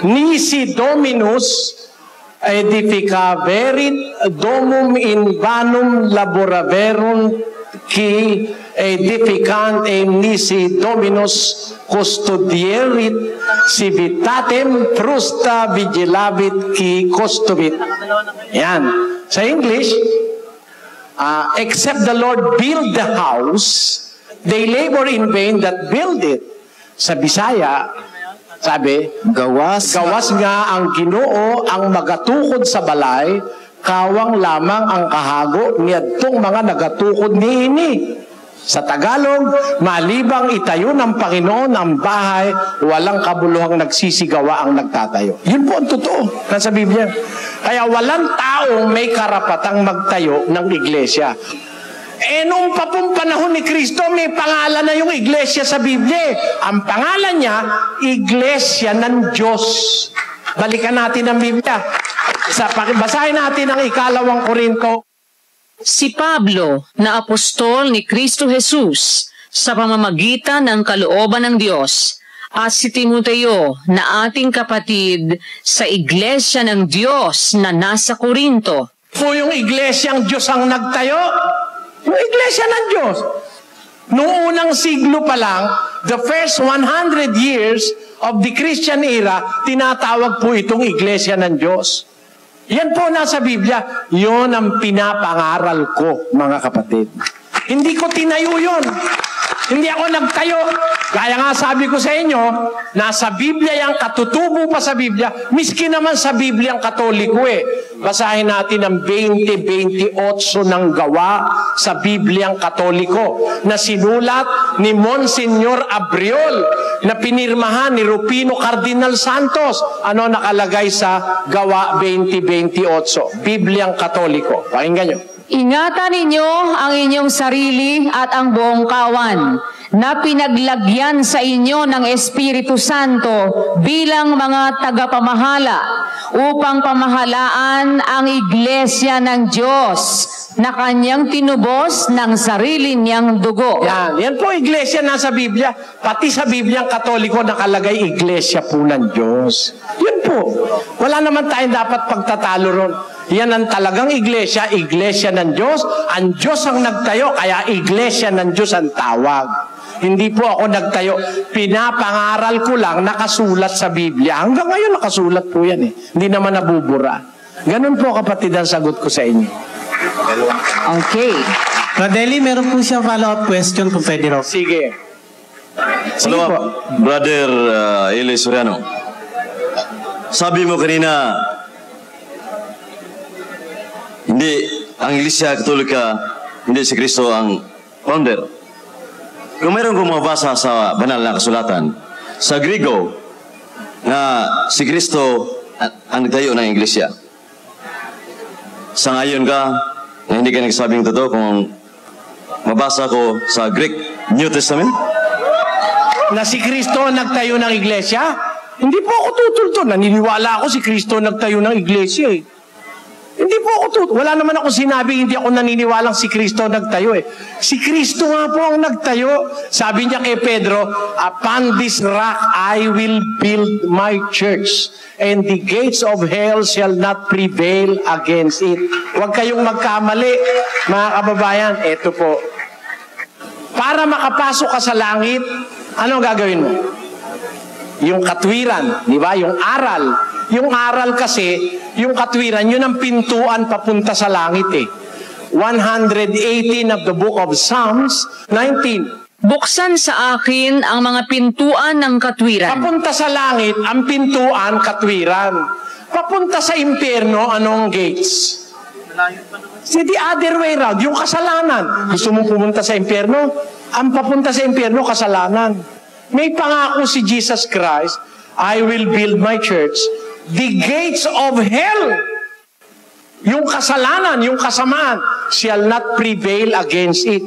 Nisi Dominus edificaverit domum in vanum laboraverum qui edificant nisi Dominus custodierit civitatem frusta vigilabit qui custobit. Yan. Sa English, except the Lord build the house, they labor in vain that build it. Sa Bisaya, Sabi, Gawas nga ang Ginoo ang magatukod sa balay, kawang lamang ang kahago niadtong mga nagatukod niini. Sa Tagalog, malibang itayo ng Panginoon ang bahay, walang kabuluhang nagsisigawa ang nagtatayo. Yun po ang totoo. Nasa Biblia. Kaya walang taong may karapatang magtayo ng iglesia. Nung papong panahon ni Kristo, may pangalan na yung iglesia sa Biblia. Ang pangalan niya, Iglesia ng Diyos. Balikan natin ang Biblia. Basahin natin ang 2 Korinto. Si Pablo, na apostol ni Kristo Jesus, sa pamamagitan ng kalooban ng Diyos, at si Timoteo, na ating kapatid, sa iglesia ng Diyos na nasa Korinto. Po yung iglesyang Diyos ang nagtayo. Yung iglesia ng Diyos. Noong unang siglo pa lang, the first 100 years of the Christian era, tinatawag po itong iglesia ng Diyos. Yan po nasa Biblia. Yun ang pinapangaral ko, mga kapatid. Hindi ko tinayo yun. Hindi ako nagtayo. Gaya nga sabi ko sa inyo, nasa Biblia yung katutubo pa sa Biblia, miski naman sa Biblia ang Katoliko eh. Basahin natin ang 20-28 ng gawa sa Biblia ang Katoliko na sinulat ni Monsignor Abriol na pinirmahan ni Rufino Cardinal Santos. Ano nakalagay sa gawa 20-28? Biblia ang Katoliko. Pakinggan nyo. Ingatan ninyo ang inyong sarili at ang buong kawan na pinaglagyan sa inyo ng Espiritu Santo bilang mga tagapamahala upang pamahalaan ang iglesia ng Diyos na kanyang tinubos ng sarili niyang dugo. Yan po iglesia nasa Biblia. Pati sa Biblia ang Katoliko nakalagay iglesia po ng Diyos. Yun po. Wala naman tayong dapat pagtatalo ron. Yan ang talagang iglesia, iglesia ng Diyos. Ang Diyos ang nagtayo, kaya iglesia ng Diyos ang tawag. Hindi po ako nagtayo. Pinapangaral ko lang, nakasulat sa Biblia. Hanggang ngayon nakasulat po yan eh. Hindi naman nabubura. Ganun po kapatid ang sagot ko sa inyo. Okay. Radeli, meron po siyang follow-up question kung pwede raw. Sige. Follow up, Brother Eli Soriano. Sabi mo kanina, hindi ang Iglesia Katolika, hindi si Kristo ang founder. Kung mayroon kong mabasa sa banal na kasulatan, sa Griego, na si Kristo ang nagtayo ng Iglesia. Sangayon ka na hindi ka nagsabing totoo kung mabasa ko sa Greek New Testament? Na si Kristo nagtayo ng iglesia? Hindi po ako tutulto. Naniniwala ako si Kristo nagtayo ng iglesia eh. Hindi po ako tutulto. Wala naman ako sinabi, hindi ako naniniwalang si Kristo nagtayo eh. Si Kristo nga po ang nagtayo. Sabi niya kay Pedro, upon this rock I will build my church, and the gates of hell shall not prevail against it. Huwag kayong magkamali, mga kababayan. Ito po. Para makapasok ka sa langit, ano gagawin mo? Yung katwiran, di ba? Yung aral. Yung aral kasi, yung katwiran, yun ang pintuan papunta sa langit eh. 118 of the book of Psalms, 19. Buksan sa akin ang mga pintuan ng katwiran. Papunta sa langit, ang pintuan, katwiran. Papunta sa impyerno, anong gates? It's the other way round, yung kasalanan. Gusto mong pumunta sa impyerno? Ang papunta sa impyerno, kasalanan. May pangako si Jesus Christ, I will build my church. The gates of hell, yung kasalanan, yung kasamaan, shall not prevail against it.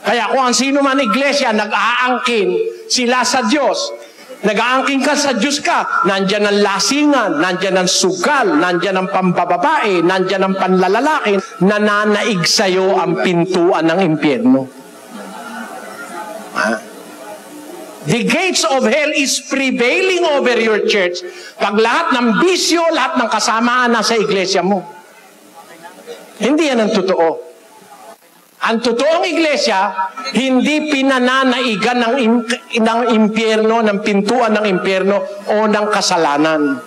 Kaya kung ang sino man iglesia, nag-aangkin sila sa Diyos, nag-aangkin ka sa Diyos ka, nandyan ang lasingan, nandyan ang sugal, nandyan ang pambababae, nandyan ang panlalalaki, nananaig sa'yo ang pintuan ng impyerno. The gates of hell is prevailing over your church pag lahat ng bisyo, lahat ng kasamaan nasa iglesia mo. Hindi yan ang totoo. Ang totoong iglesia, hindi pinananaigan ng impyerno, ng pintuan ng impyerno o ng kasalanan.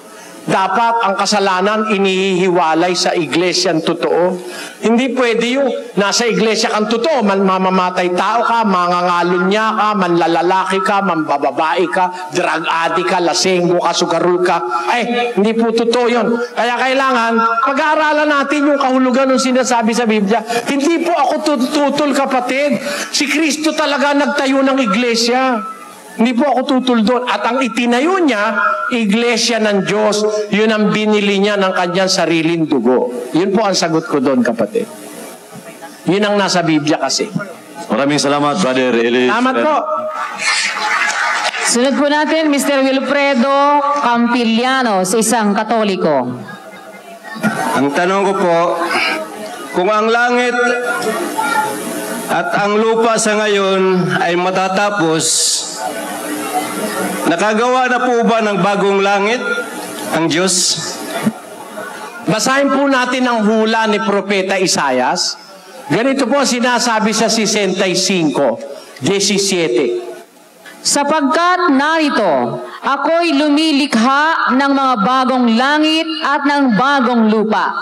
dapat ang kasalanan inihiwalay sa iglesyang totoo. Hindi pwede yung nasa iglesia kang totoo, mamamatay tao ka, mangangalunya ka, manlalalaki ka, mambababae ka, drug addict ka, lasenggo ka, sugarol ka. Ay, hindi po totoo yun. Kaya kailangan pag-aaralan natin yung kahulugan ng sinasabi sa Biblia. Hindi po ako tututol, kapatid. Si Kristo talaga nagtayo ng iglesia. Hindi po ako tutol doon. At ang itinayo niya, iglesia ng Diyos, yun ang binili niya ng kanyang sariling dugo. Yun po ang sagot ko doon, kapatid. Yun ang nasa Biblia kasi. Maraming salamat, Brother Eli. Salamat po. Sunod po natin, Mr. Wilfredo Campilianos, isang Katoliko. Ang tanong ko po, kung ang langit at ang lupa sa ngayon ay matatapos, nakagawa na po ba ng bagong langit ang Diyos? Basahin po natin ang hula ni Propeta Isaias. Ganito po sinasabi sa 65:17. Sapagkat narito, ako'y lumilikha ng mga bagong langit at ng bagong lupa.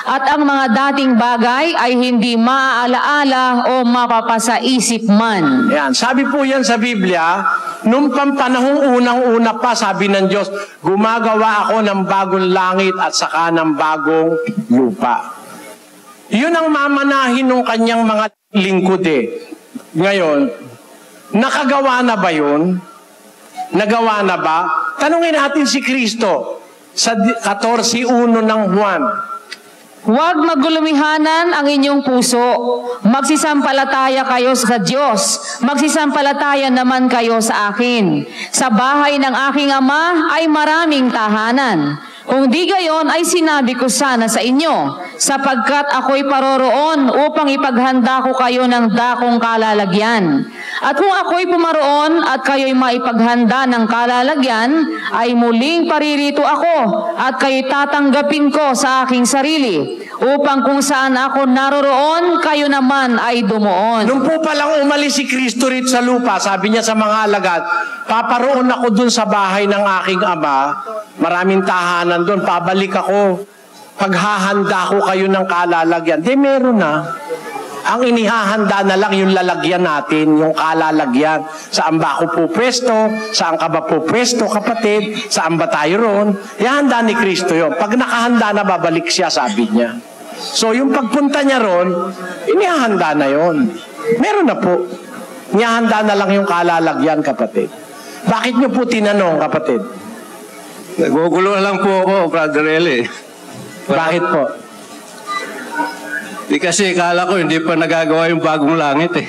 At ang mga dating bagay ay hindi maaalaala o mapapasaisip man. Yan. Sabi po yan sa Biblia, nung panahong unang-una pa, sabi ng Diyos, gumagawa ako ng bagong langit at saka ng bagong lupa. Yun ang mamanahin ng kanyang mga lingkod eh. Ngayon, nakagawa na ba yun? Nagawa na ba? Tanungin natin si Kristo sa 14:1 ng Juan. Huwag magulumihanan ang inyong puso. Magsisampalataya kayo sa Diyos. Magsisampalataya naman kayo sa akin. Sa bahay ng aking Ama ay maraming tahanan. Kung di gayon ay sinabi ko sana sa inyo, sapagkat ako'y paroroon upang ipaghanda ko kayo ng dakong kalalagyan. At kung ako'y pumaroon at kayo'y maipaghanda ng kalalagyan, ay muling paririto ako at kayo'y tatanggapin ko sa aking sarili, upang kung saan ako naroroon, kayo naman ay dumuon. Nung po palang umalis si Kristo rito sa lupa, sabi niya sa mga alagad, paparoon ako dun sa bahay ng aking Ama, maraming tahanan doon, pabalik ako. Paghahanda ko kayo ng kalalagyan. Di meron na. Ang inihahanda na lang yung lalagyan natin, yung kalalagyan. Saan ba ako po pwesto? Saan ka ba po pwesto, kapatid? Saan ba tayo ron? Ihanda ni Kristo yun. Pag nakahanda na, babalik siya, sabi niya. So yung pagpunta niya ron, inihahanda na yon. Meron na po. Inihahanda na lang yung kalalagyan, kapatid. Bakit niyo po tinanong, kapatid? Nagugulo lang po ako, Brother Eli. Bakit po? Di kasi kala ko hindi pa nagagawa yung bagong langit eh.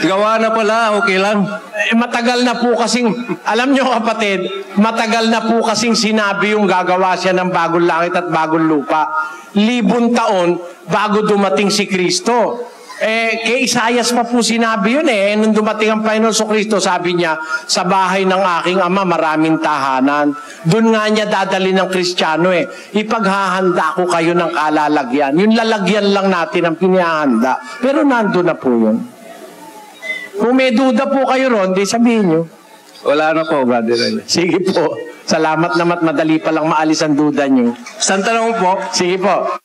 Gawa na pala, okay lang. Matagal na po kasing, alam nyo kapatid, matagal na po kasing sinabi yung gagawa siya ng bagong langit at bagong lupa. 1,000 taon bago dumating si Kristo. Kay Isaias pa po sinabi yun eh. Nung dumating ang Panginoon sa Kristo, sabi niya, sa bahay ng aking Ama maraming tahanan. Doon nga niya dadali ng Kristiyano eh. Ipaghahanda ko kayo ng kalalagyan. Yung lalagyan lang natin ang pinahanda. Pero nandun na po yun. Kung may duda po kayo ron, di sabihin nyo. Wala na po, Brother. Sige po. Salamat naman, madali pa lang maalis ang duda nyo. Isang tanong po. Sige po.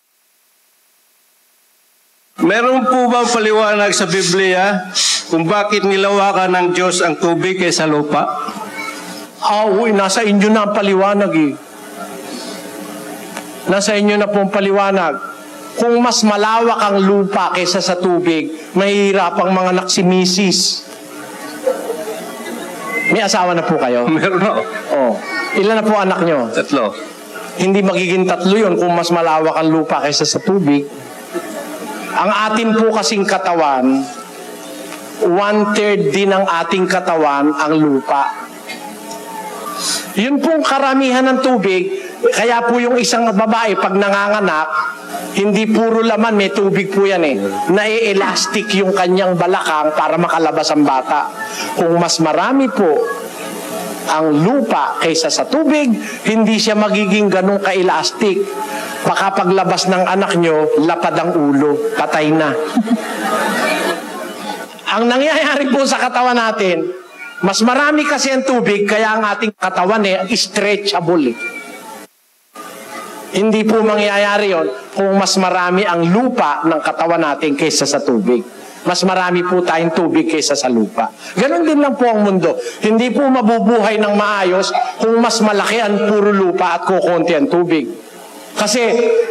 Meron po bang paliwanag sa Biblia kung bakit nilawakan ng Diyos ang tubig kaysa lupa? Nasa inyo na ang paliwanag eh. Nasa inyo na po ang paliwanag. Kung mas malawak ang lupa kaysa sa tubig, mahirap ang mga anak si Mrs. May asawa na po kayo? Meron na. Oh. Ilan na po anak nyo? 3. Hindi magiging 3 yun kung mas malawak ang lupa kaysa sa tubig. Ang atin po kasing katawan, 1/3 din ng ating katawan ang lupa. Yun pong karamihan ng tubig, kaya po yung isang babae pag nanganganak, hindi puro laman, may tubig po yan eh. Nai-elastic yung kanyang balakang para makalabas ang bata. Kung mas marami po ang lupa kaysa sa tubig, hindi siya magiging ganun ka-elastic. Baka paglabas ng anak nyo, lapad ang ulo, patay na. Ang nangyayari po sa katawan natin, Mas marami kasi ang tubig, kaya ang ating katawan stretchable. Hindi po mangyayari yon kung mas marami ang lupa ng katawan natin kaysa sa tubig. Mas marami po tayong tubig kaysa sa lupa. Ganon din lang po ang mundo. Hindi po mabubuhay ng maayos kung mas malaki ang puro lupa at kukunti ang tubig. Kasi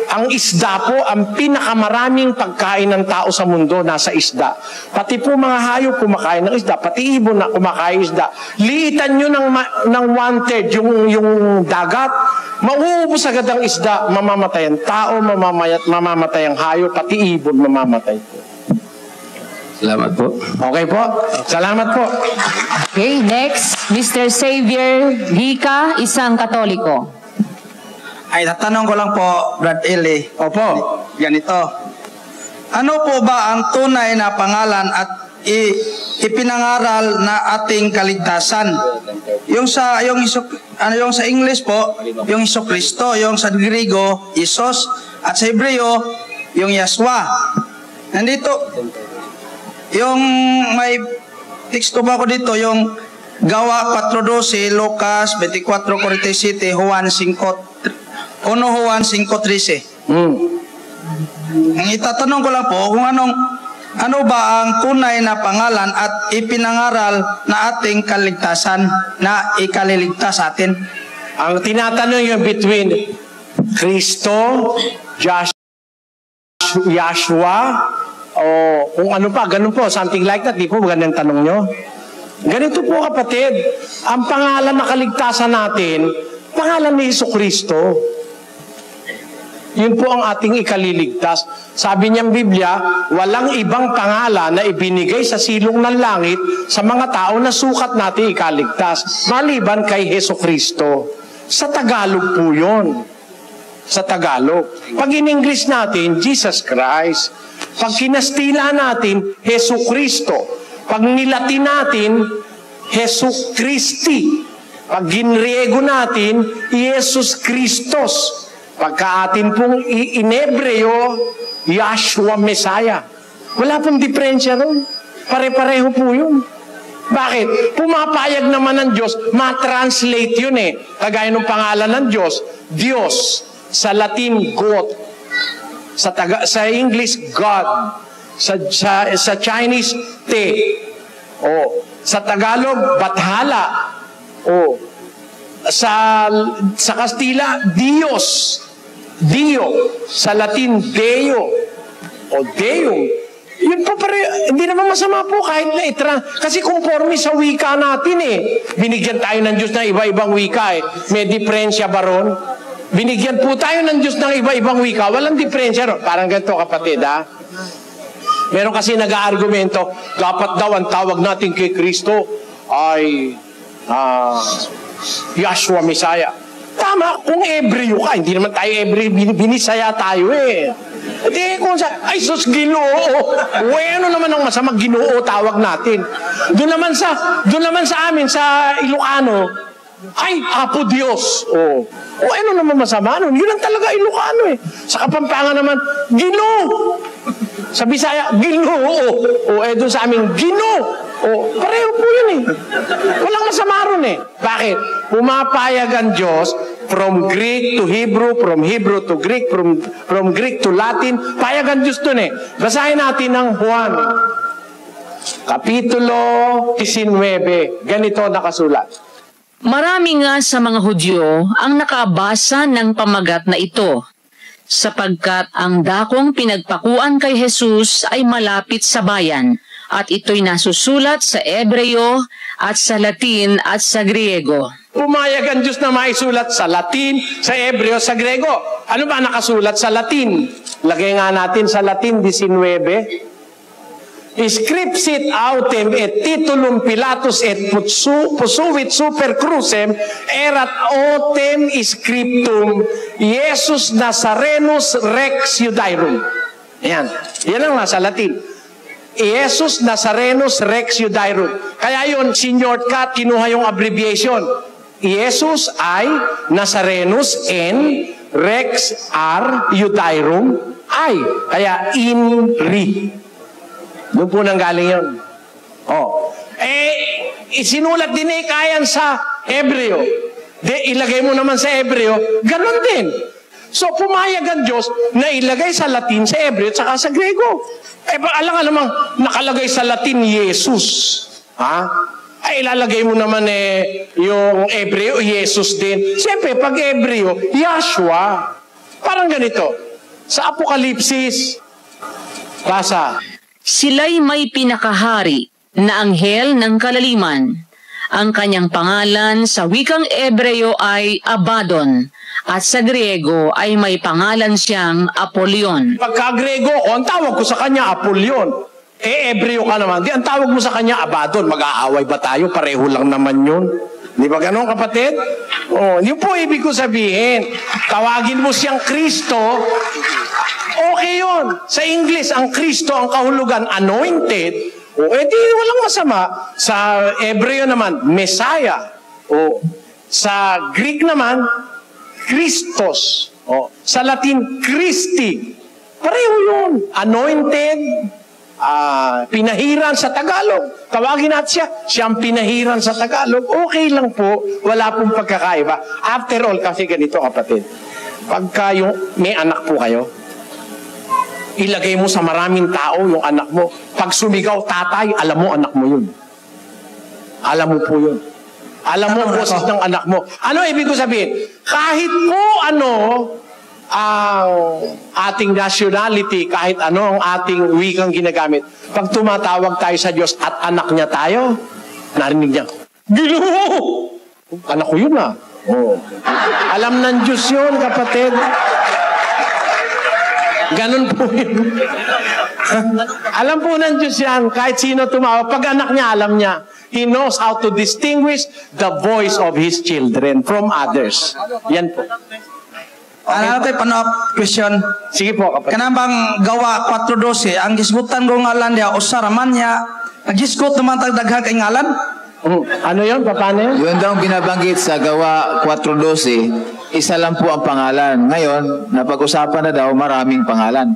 ang isda po, ang pinakamaraming pagkain ng tao sa mundo nasa isda. Pati po mga hayop kumakain ng isda, pati ibon na kumakain isda. Liitan nyo ng 1/3 yung dagat, mauubos agad ang isda, mamamatay ang tao, mamamatay ang hayop, pati ibon mamamatay po. Salamat po. Okay po. Salamat po. Okay, next, Mr. Xavier Gica, isang Katoliko. Ay, tatanong ko lang po, Brad Eli. Opo. Ganito. Ano po ba ang tunay na pangalan at ipinangaral na ating kaligtasan? Yung sa English po, yung Jesucristo, yung sa Griego, Isos, at sa Hebreo, yung Yahshua. Nandito, yung may teksto ba ko dito, yung Gawa 4:12, Lucas 24:47, Juan 5:13. Ang itatanong ko lang po kung ano ba ang tunay na pangalan at ipinangaral na ating kaligtasan na ikaliligtas sa atin. Ang tinatanong yung between Kristo, Yahshua, o kung ano pa, ganun po, something like that. Di po ganun tanong nyo? Ganito po kapatid, ang pangalan na kaligtasan natin, pangalan ni Jesucristo. Yun po ang ating ikaliligtas. Sabi niyang Biblia, walang ibang pangalan na ibinigay sa silong ng langit sa mga tao na sukat natin ikaligtas, maliban kay Jesucristo. Sa Tagalog po yun. Sa Tagalog. Pag in-English natin, Jesus Christ. Pag kinastila natin, Jesucristo. Pag nilatin natin, Jesus Christi. Pag ginriego natin, Jesus Christos. Pagka atin pong inebreo, Yahshua Messiah. Wala pong diferensya ron. Pare-pareho po yun. Bakit? Pumapayag naman ng Diyos, ma-translate yun Kagaya ng pangalan ng Diyos, Diyos. Sa Latin, God. Sa English, God. Sa Chinese, Te. Sa Tagalog, Bathala. Sa Kastila, Dios. Dio. Sa Latin, Deo. O Deo. Yun po hindi naman masama po kahit na kasi conforme sa wika natin Binigyan tayo ng Diyos ng iba-ibang wika May diferensya ba ron? Binigyan po tayo ng Diyos ng iba-ibang wika. Walang diferensya ron. Parang ganito kapatid Meron kasi nag-aargumento, dapat daw ang tawag natin kay Kristo ay Yahshua Messiah. Tama, kung Ebreo ka, hindi naman tayo Ebreo, binisaya tayo Hindi, kung ay sus, Ginoo. Ano naman ang masama, Ginoo tawag natin. Doon naman sa amin, sa Ilocano, ay, Apo Diyos. Ano naman masama nun? Yun lang talaga Ilocano Sa Kapampangan naman, Ginoo. Sa Bisaya, Ginoo. Doon sa amin, Ginoo. Pareho po yun Walang masama ron Bakit? Pumapayag ang Diyos from Greek to Hebrew, from Hebrew to Greek, from Greek to Latin. Payag ang Diyos dun Basahin natin ang Juan. Kapitulo 19. Ganito nakasulat. Marami nga sa mga Hudyo ang nakabasa ng pamagat na ito, sapagkat ang dakong pinagpakuan kay Jesus ay malapit sa bayan, at ito'y nasusulat sa Ebreo at sa Latin at sa Griego. Pumayag ang Diyos na maisulat sa Latin, sa Ebreo, sa Griego. Ano ba nakasulat sa Latin? Lagay nga natin sa Latin 19. Scripsit autem et titulum Pilatus et posuit super crucem erat autem scriptum Jesus Nazarenus Rex Judaeum. Yan ang nasa Latin. Jesus Nazarenus Rex Judaeum. Kaya yun, shortcut, kinuha yung abbreviation. Jesus ay Nazarenus and Rex R Judaeum ay. Kaya INRI. Doon po nang galing yun. Isinulat din ni Kayan sa Hebreo. Ilagay mo naman sa Hebreo, ganun din. So, pumayag ang Diyos na ilagay sa Latin, sa Hebreo, at saka sa Grego. Alam namang nakalagay sa Latin, Jesus. Ha? Ay, ilalagay mo naman yung Hebreo, Jesus din. Siyempre, pag Hebreo, Yahshua. Parang ganito. Sa Apokalipsis, basa. Sila'y may pinakahari na anghel ng kalaliman. Ang kanyang pangalan sa wikang Hebreo ay Abaddon at sa Griego ay may pangalan siyang Apollyon. Pagka Griego, ang tawag ko sa kanya Apollyon. Hebreo ka naman. Di, ang tawag mo sa kanya Abaddon. Mag-aaway ba tayo? Pareho lang naman yun. Di ba ganon, kapatid? Yun po ibig ko sabihin. Tawagin mo siyang Kristo, okay yun. Sa English, ang Kristo, ang kahulugan, anointed. Di walang masama. Sa Hebreo naman, Messiah. Sa Greek naman, Christos. Sa Latin, Christi. Pareho yun. Anointed, pinahiran sa Tagalog. Tawagin natin siya, siyang pinahiran sa Tagalog. Okay lang po, wala pong pagkakaiba. After all, kasi ganito, kapatid. Pagka may anak po kayo, ilagay mo sa maraming tao yung anak mo. Pag sumigaw, tatay, alam mo, anak mo yun. Alam mo po yun. Alam mo ang boses ng anak mo. Ano ibig ko sabihin? Kahit po ang ating nationality, kahit ano ang ating wikang ginagamit, pag tumatawag tayo sa Diyos at anak niya tayo, narinig niya, Ginoo! Anak ko yun Alam ng Diyos yun, kapatid. Ganun po yun. Alam po ng Diyos yan, kahit sino tumawag, pag anak niya, alam niya. He knows how to distinguish the voice of His children from others. Yan po. Ano tayo, question? Sige po, kapatid. Kanabang gawa 4:12, ang gisgutan ko ngalan niya, o saraman niya, nag-gisgot naman tagdaghang kay ngalan? Ano yun? Paano yun? Yun daw binabanggit sa gawa 4:12. Isa lang po ang pangalan. Ngayon, napag-usapan na daw maraming pangalan.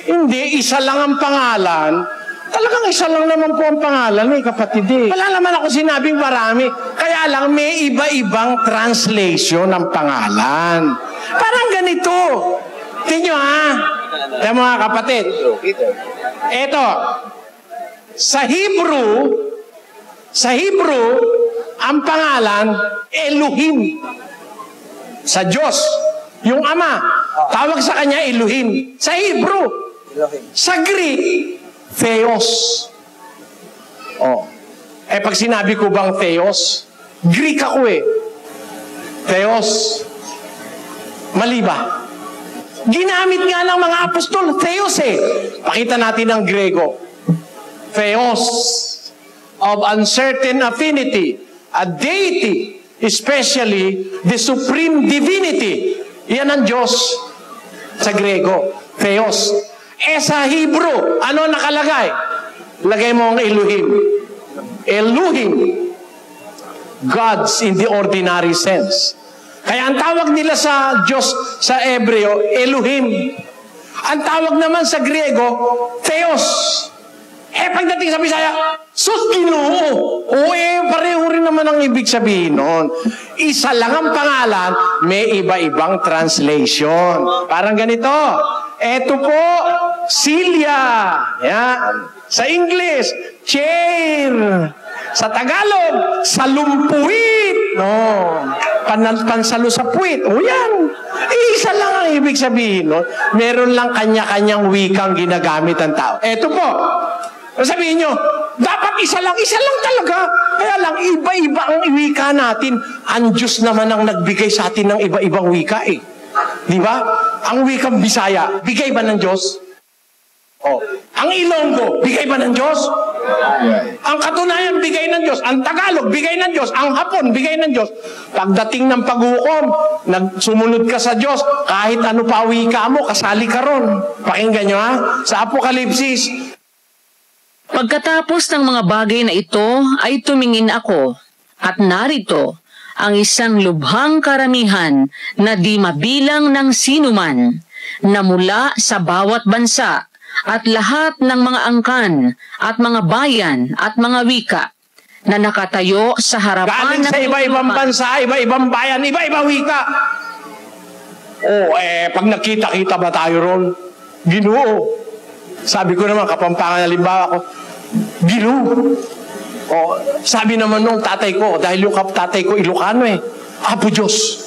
Hindi, isa lang ang pangalan. Talagang isa lang naman po ang pangalan kapatid Wala naman ako sinabing marami. Kaya lang may iba-ibang translation ng pangalan. Parang ganito. Tingnan nyo mga kapatid. Eto, sa Hebrew, ang pangalan, Elohim. Sa Diyos, yung Ama, tawag sa kanya Elohim. Sa Hebrew, sa Greek, Theos. Pag sinabi ko bang Theos, Greek ako Theos. Mali ba? Ginamit nga ng mga apostol, Theos Pakita natin ang Grego. Theos, of uncertain affinity, a deity, especially the supreme divinity. Yan ang Diyos sa Grego. Theos. Sa Hebrew, ano nakalagay? Lagay mo ang Elohim. Elohim. Gods in the ordinary sense. Kaya ang tawag nila sa Diyos sa Hebreo, Elohim. Ang tawag naman sa Grego, Theos. Pagdating sa Bisaya, sus, Ginoo. Pareho rin naman ang ibig sabihin noon. Isa lang ang pangalan, may iba-ibang translation. Parang ganito. Eto po, Silya. Yan. Sa English, chair. Sa Tagalog, salumpuit. Pansalo sa puwit. Yan. Isa lang ang ibig sabihin noon. Meron lang kanya-kanyang wikang ginagamit ang tao. Eto po. Sabihin nyo, dapat isa lang talaga. Kaya lang, iba-iba ang wika natin. Ang Diyos naman ang nagbigay sa atin ng iba-ibang wika Di ba? Ang wikang Bisaya, bigay ba ng Diyos? Ang Ilonggo, bigay ba ng Diyos? Ang Katunayan, bigay ng Diyos. Ang Tagalog, bigay ng Diyos. Ang Hapon, bigay ng Diyos. Pagdating ng paghukom, sumunod ka sa Diyos, kahit ano pa wika mo, kasali ka ron. Pakinggan nyo sa Apokalipsis. Pagkatapos ng mga bagay na ito ay tumingin ako at narito ang isang lubhang karamihan na di mabilang ng sinuman na mula sa bawat bansa at lahat ng mga angkan at mga bayan at mga wika na nakatayo sa harapan Galing sa iba-ibang bansa, iba-ibang bayan, iba-ibang wika. Pag nakita-kita ba tayo ron? Ginoo. Sabi ko naman, Kapampangan, halimbawa ko, Ginoo. Sabi naman nung tatay ko, dahil yung tatay ko Ilocano Apo Diyos.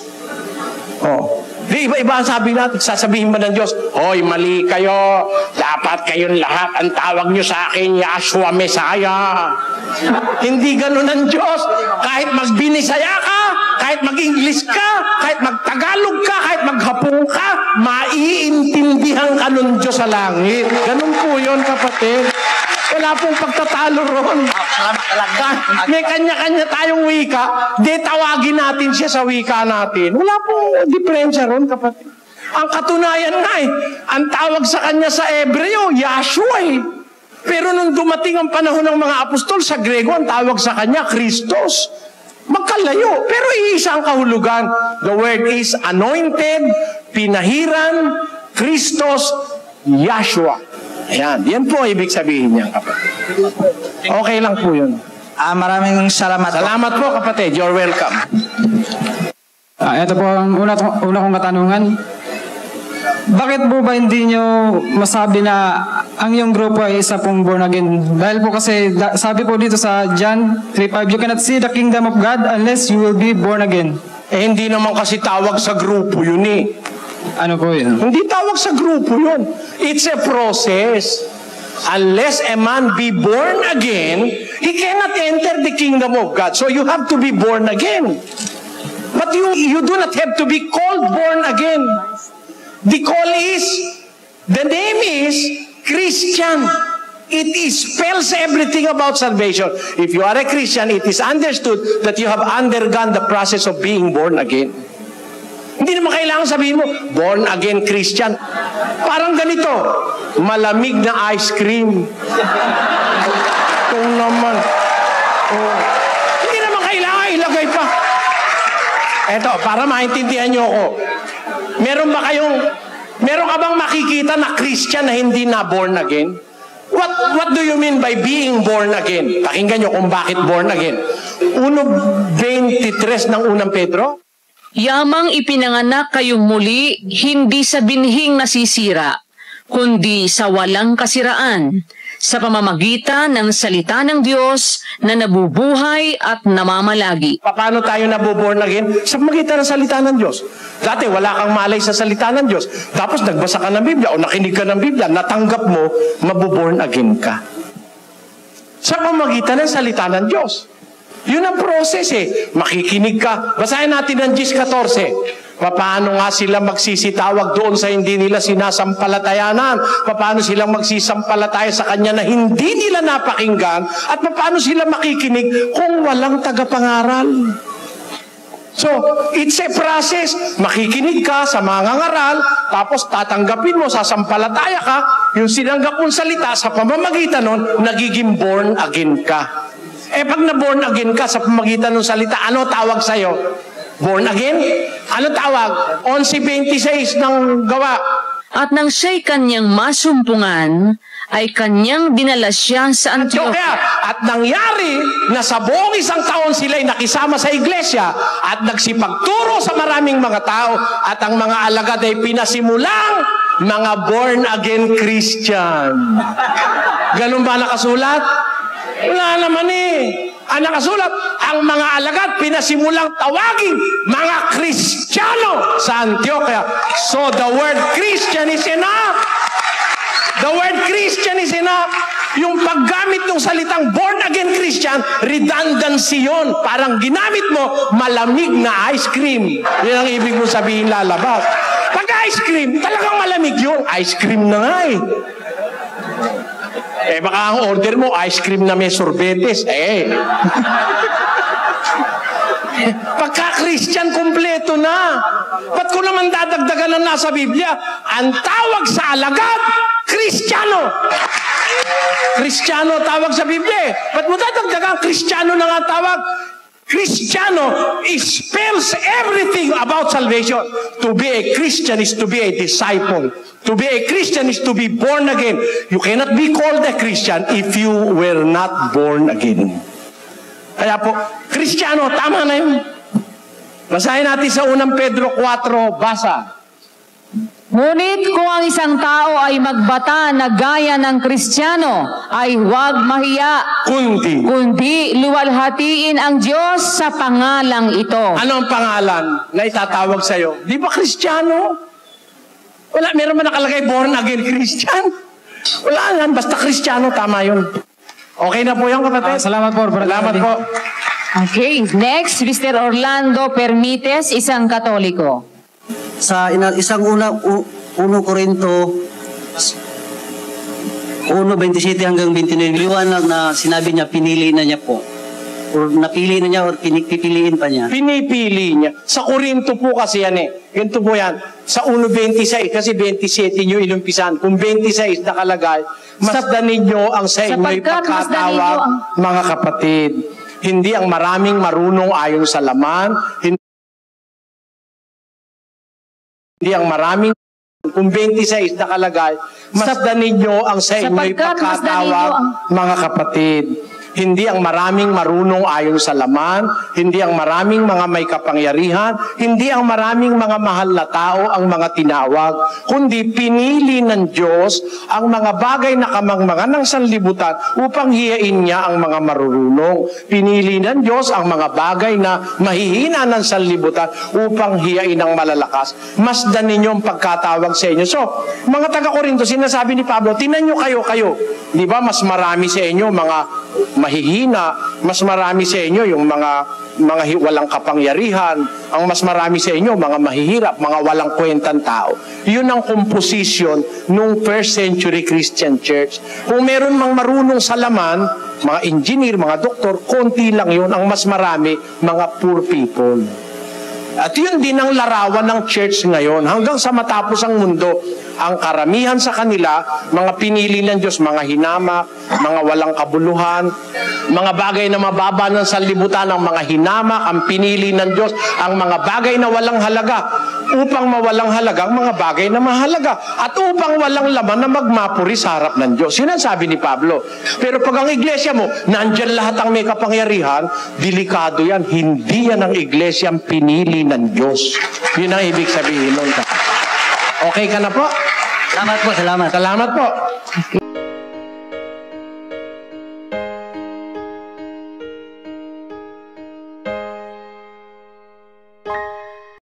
Di iba-iba ang sabi natin, sasabihin ba ng Diyos, hoy, mali kayo, dapat kayong lahat, ang tawag nyo sa akin, Yahshua Messiah. Hindi ganun ang Diyos. Kahit magbinisaya ka, kahit mag-English ka, kahit mag-Tagalog ka, kahit mag-Hapon ka, maiintindihan ka ng Diyos sa langit. Ganun po yun, kapatid. Wala pong pagtatalo ron. May kanya-kanya tayong wika, di tawagin natin siya sa wika natin. Wala pong diferensya ron, kapatid. Ang katunayan nga ang tawag sa kanya sa Hebreo, Yahshua Pero nung dumating ang panahon ng mga apostol sa Grego, ang tawag sa kanya, Christos. Magkalayo, pero iisa ang kahulugan. The word is anointed, pinahiran, Christos, Yahshua. Ayan, yan po ibig sabihin niya, kapatid. Okay lang po yun. Maraming salamat. Salamat po, kapatid. You're welcome. Ito po ang una kong katanungan. Bakit po ba hindi nyo masabi na ang iyong grupo ay isa pong born again? Dahil po kasi sabi po dito sa John 3:5, you cannot see the kingdom of God unless you will be born again. Hindi naman kasi tawag sa grupo yun Ano po yun? Hindi tawag sa grupo yun. It's a process. Unless a man be born again, he cannot enter the kingdom of God. So you have to be born again. But you do not have to be called born again. The name is Christian. It spells everything about salvation. If you are a Christian, it is understood that you have undergone the process of being born again. Hindi naman kailangan sabihin mo, born again Christian. Parang ganito, malamig na ice cream. Ito naman. Hindi naman kailangan ilagay pa. Eto, para maintindihan nyo ako. Meron ka bang makikita na Christian na hindi na born again? What do you mean by being born again? Pakinggan nyo kung bakit born again. 1:23 ng unang Pedro. Yamang ipinanganak kayong muli, hindi sa binhing nasisira, kundi sa walang kasiraan, sa pamamagitan ng salita ng Diyos na nabubuhay at namamalagi. Paano tayo nabuborn again? Sa pamamagitan ng salita ng Diyos. Dati wala kang malay sa salita ng Diyos. Tapos nagbasa ka ng Biblia o nakinig ka ng Biblia, natanggap mo, mabuborn again ka. Sa pamamagitan ng salita ng Diyos. Yun ang process Makikinig ka. Basahin natin ang 10:14. Paano nga sila magsisitawag doon sa hindi nila sinasampalatayanan? Paano sila magsisampalataya sa Kanya na hindi nila napakinggan? At paano sila makikinig kung walang tagapangaral? So, it's a process. Makikinig ka sa mga ngaral, tapos tatanggapin mo, sasampalataya ka, yung sinanggap mong salita sa pamamagitan nun, nagiging born again ka. Pag na-born again ka sa pamagitan ng salita, ano tawag sa'yo? Born again? Ano tawag? 11:26 ng Gawa. At nang siya'y kanyang masumpungan, ay kanyang dinala siya sa Antioquia. At nangyari na sa buong isang taon sila'y nakisama sa iglesia at nagsipagturo sa maraming mga tao at ang mga alagad ay pinasimulang mga born again Christian. Ganun ba nakasulat? Wala naman Ang nakasulat, ang mga alagad pinasimulang tawagin mga Kristiyano sa Antioquia. So the word Christian is enough. The word Christian is enough. Yung paggamit ng salitang born again Christian, redundancy yun. Parang ginamit mo malamig na ice cream. Yan ang ibig mo sabihin lalabas. Pag ice cream, talagang malamig yun. Ice cream na nga baka ang order mo, ice cream na may sorbetes. Pagka-Christian, kompleto na. Ba't ko naman dadagdagan ng nasa Biblia? Ang tawag sa alagad, Kristiyano. Kristiyano tawag sa Biblia. Ba't mo dadagdagan? Kristiyano na nga tawag. Kristiyano spells everything about salvation. To be a Christian is to be a disciple. To be a Christian is to be born again. You cannot be called a Christian if you were not born again. Kaya po, Kristiyano, tama na yun. Basahin natin sa unang Pedro 4, basa. Ngunit kung ang isang tao ay magbata na gaya ng Kristiyano, ay huwag mahiya, kundi luwalhatiin ang Diyos sa pangalang ito. Ano ang pangalan na itatawag sa'yo? Di ba Kristiyano? Wala, meron man nakalagay born again Christian? Wala yan, basta Kristiyano, tama yun. Okay na po yan, kapatid. Salamat po. Salamat po. Okay, next, Mr. Orlando Permites, isang Katoliko. Sa isang 1 Korinto 1:27 hanggang 29, liwanag na sinabi niya, pinili na niya po. O napili na niya o pipiliin pa niya? Pinipili niya. Sa Korinto po kasi yan eh. Ganito po yan. Sa 1:26, kasi 27 nyo inumpisan. Kung 26 nakalagay, masdan ninyo ang sa inyo'y pagkatawag, mga kapatid. Hindi ang maraming marunong ayon sa laman, hindi ang maraming, kung 26 nakalagay, masdan ninyo ang sa inyo'y pagkatawag, mga kapatid. Hindi ang maraming marunong ayon sa laman, hindi ang maraming mga may kapangyarihan, hindi ang maraming mga mahal na tao ang mga tinawag, kundi pinili ng Diyos ang mga bagay na kamangmangan ng sanlibutan upang hiyain niya ang mga marurunong. Pinili ng Diyos ang mga bagay na mahihina ng sanlibutan upang hiyain ang malalakas. Masdan ninyo ang pagkatawag sa inyo. So, mga taga-Korinto, sinasabi ni Pablo, tinan nyo kayo. Di ba, mas marami sa inyo mga mahihina, mas marami sa inyo yung mga walang kapangyarihan, ang mas marami sa inyo mga mahihirap, mga walang kwentang tao. Yun ang composition nung first century Christian church. Kung meron mang marunong sa laman, mga engineer, mga doktor, konti lang yun. Ang mas marami, mga poor people. At yun din ang larawan ng church ngayon. Hanggang sa matapos ang mundo, ang karamihan sa kanila, mga pinili ng Diyos, mga hinamak, mga walang kabuluhan, mga bagay na mababa ng sanlibutan, ang mga hinamak, ang pinili ng Diyos, ang mga bagay na walang halaga, upang mawalang halaga ang mga bagay na mahalaga, at upang walang laman na magmapuri sa harap ng Diyos. Yun ang sabi ni Pablo. Pero pag ang iglesia mo, nandyan lahat ang may kapangyarihan, delikado yan. Hindi yan ang iglesia ang pinili ng Diyos. Yun ang ibig sabihin nun. Okay ka na po? Salamat po, salamat. Salamat po.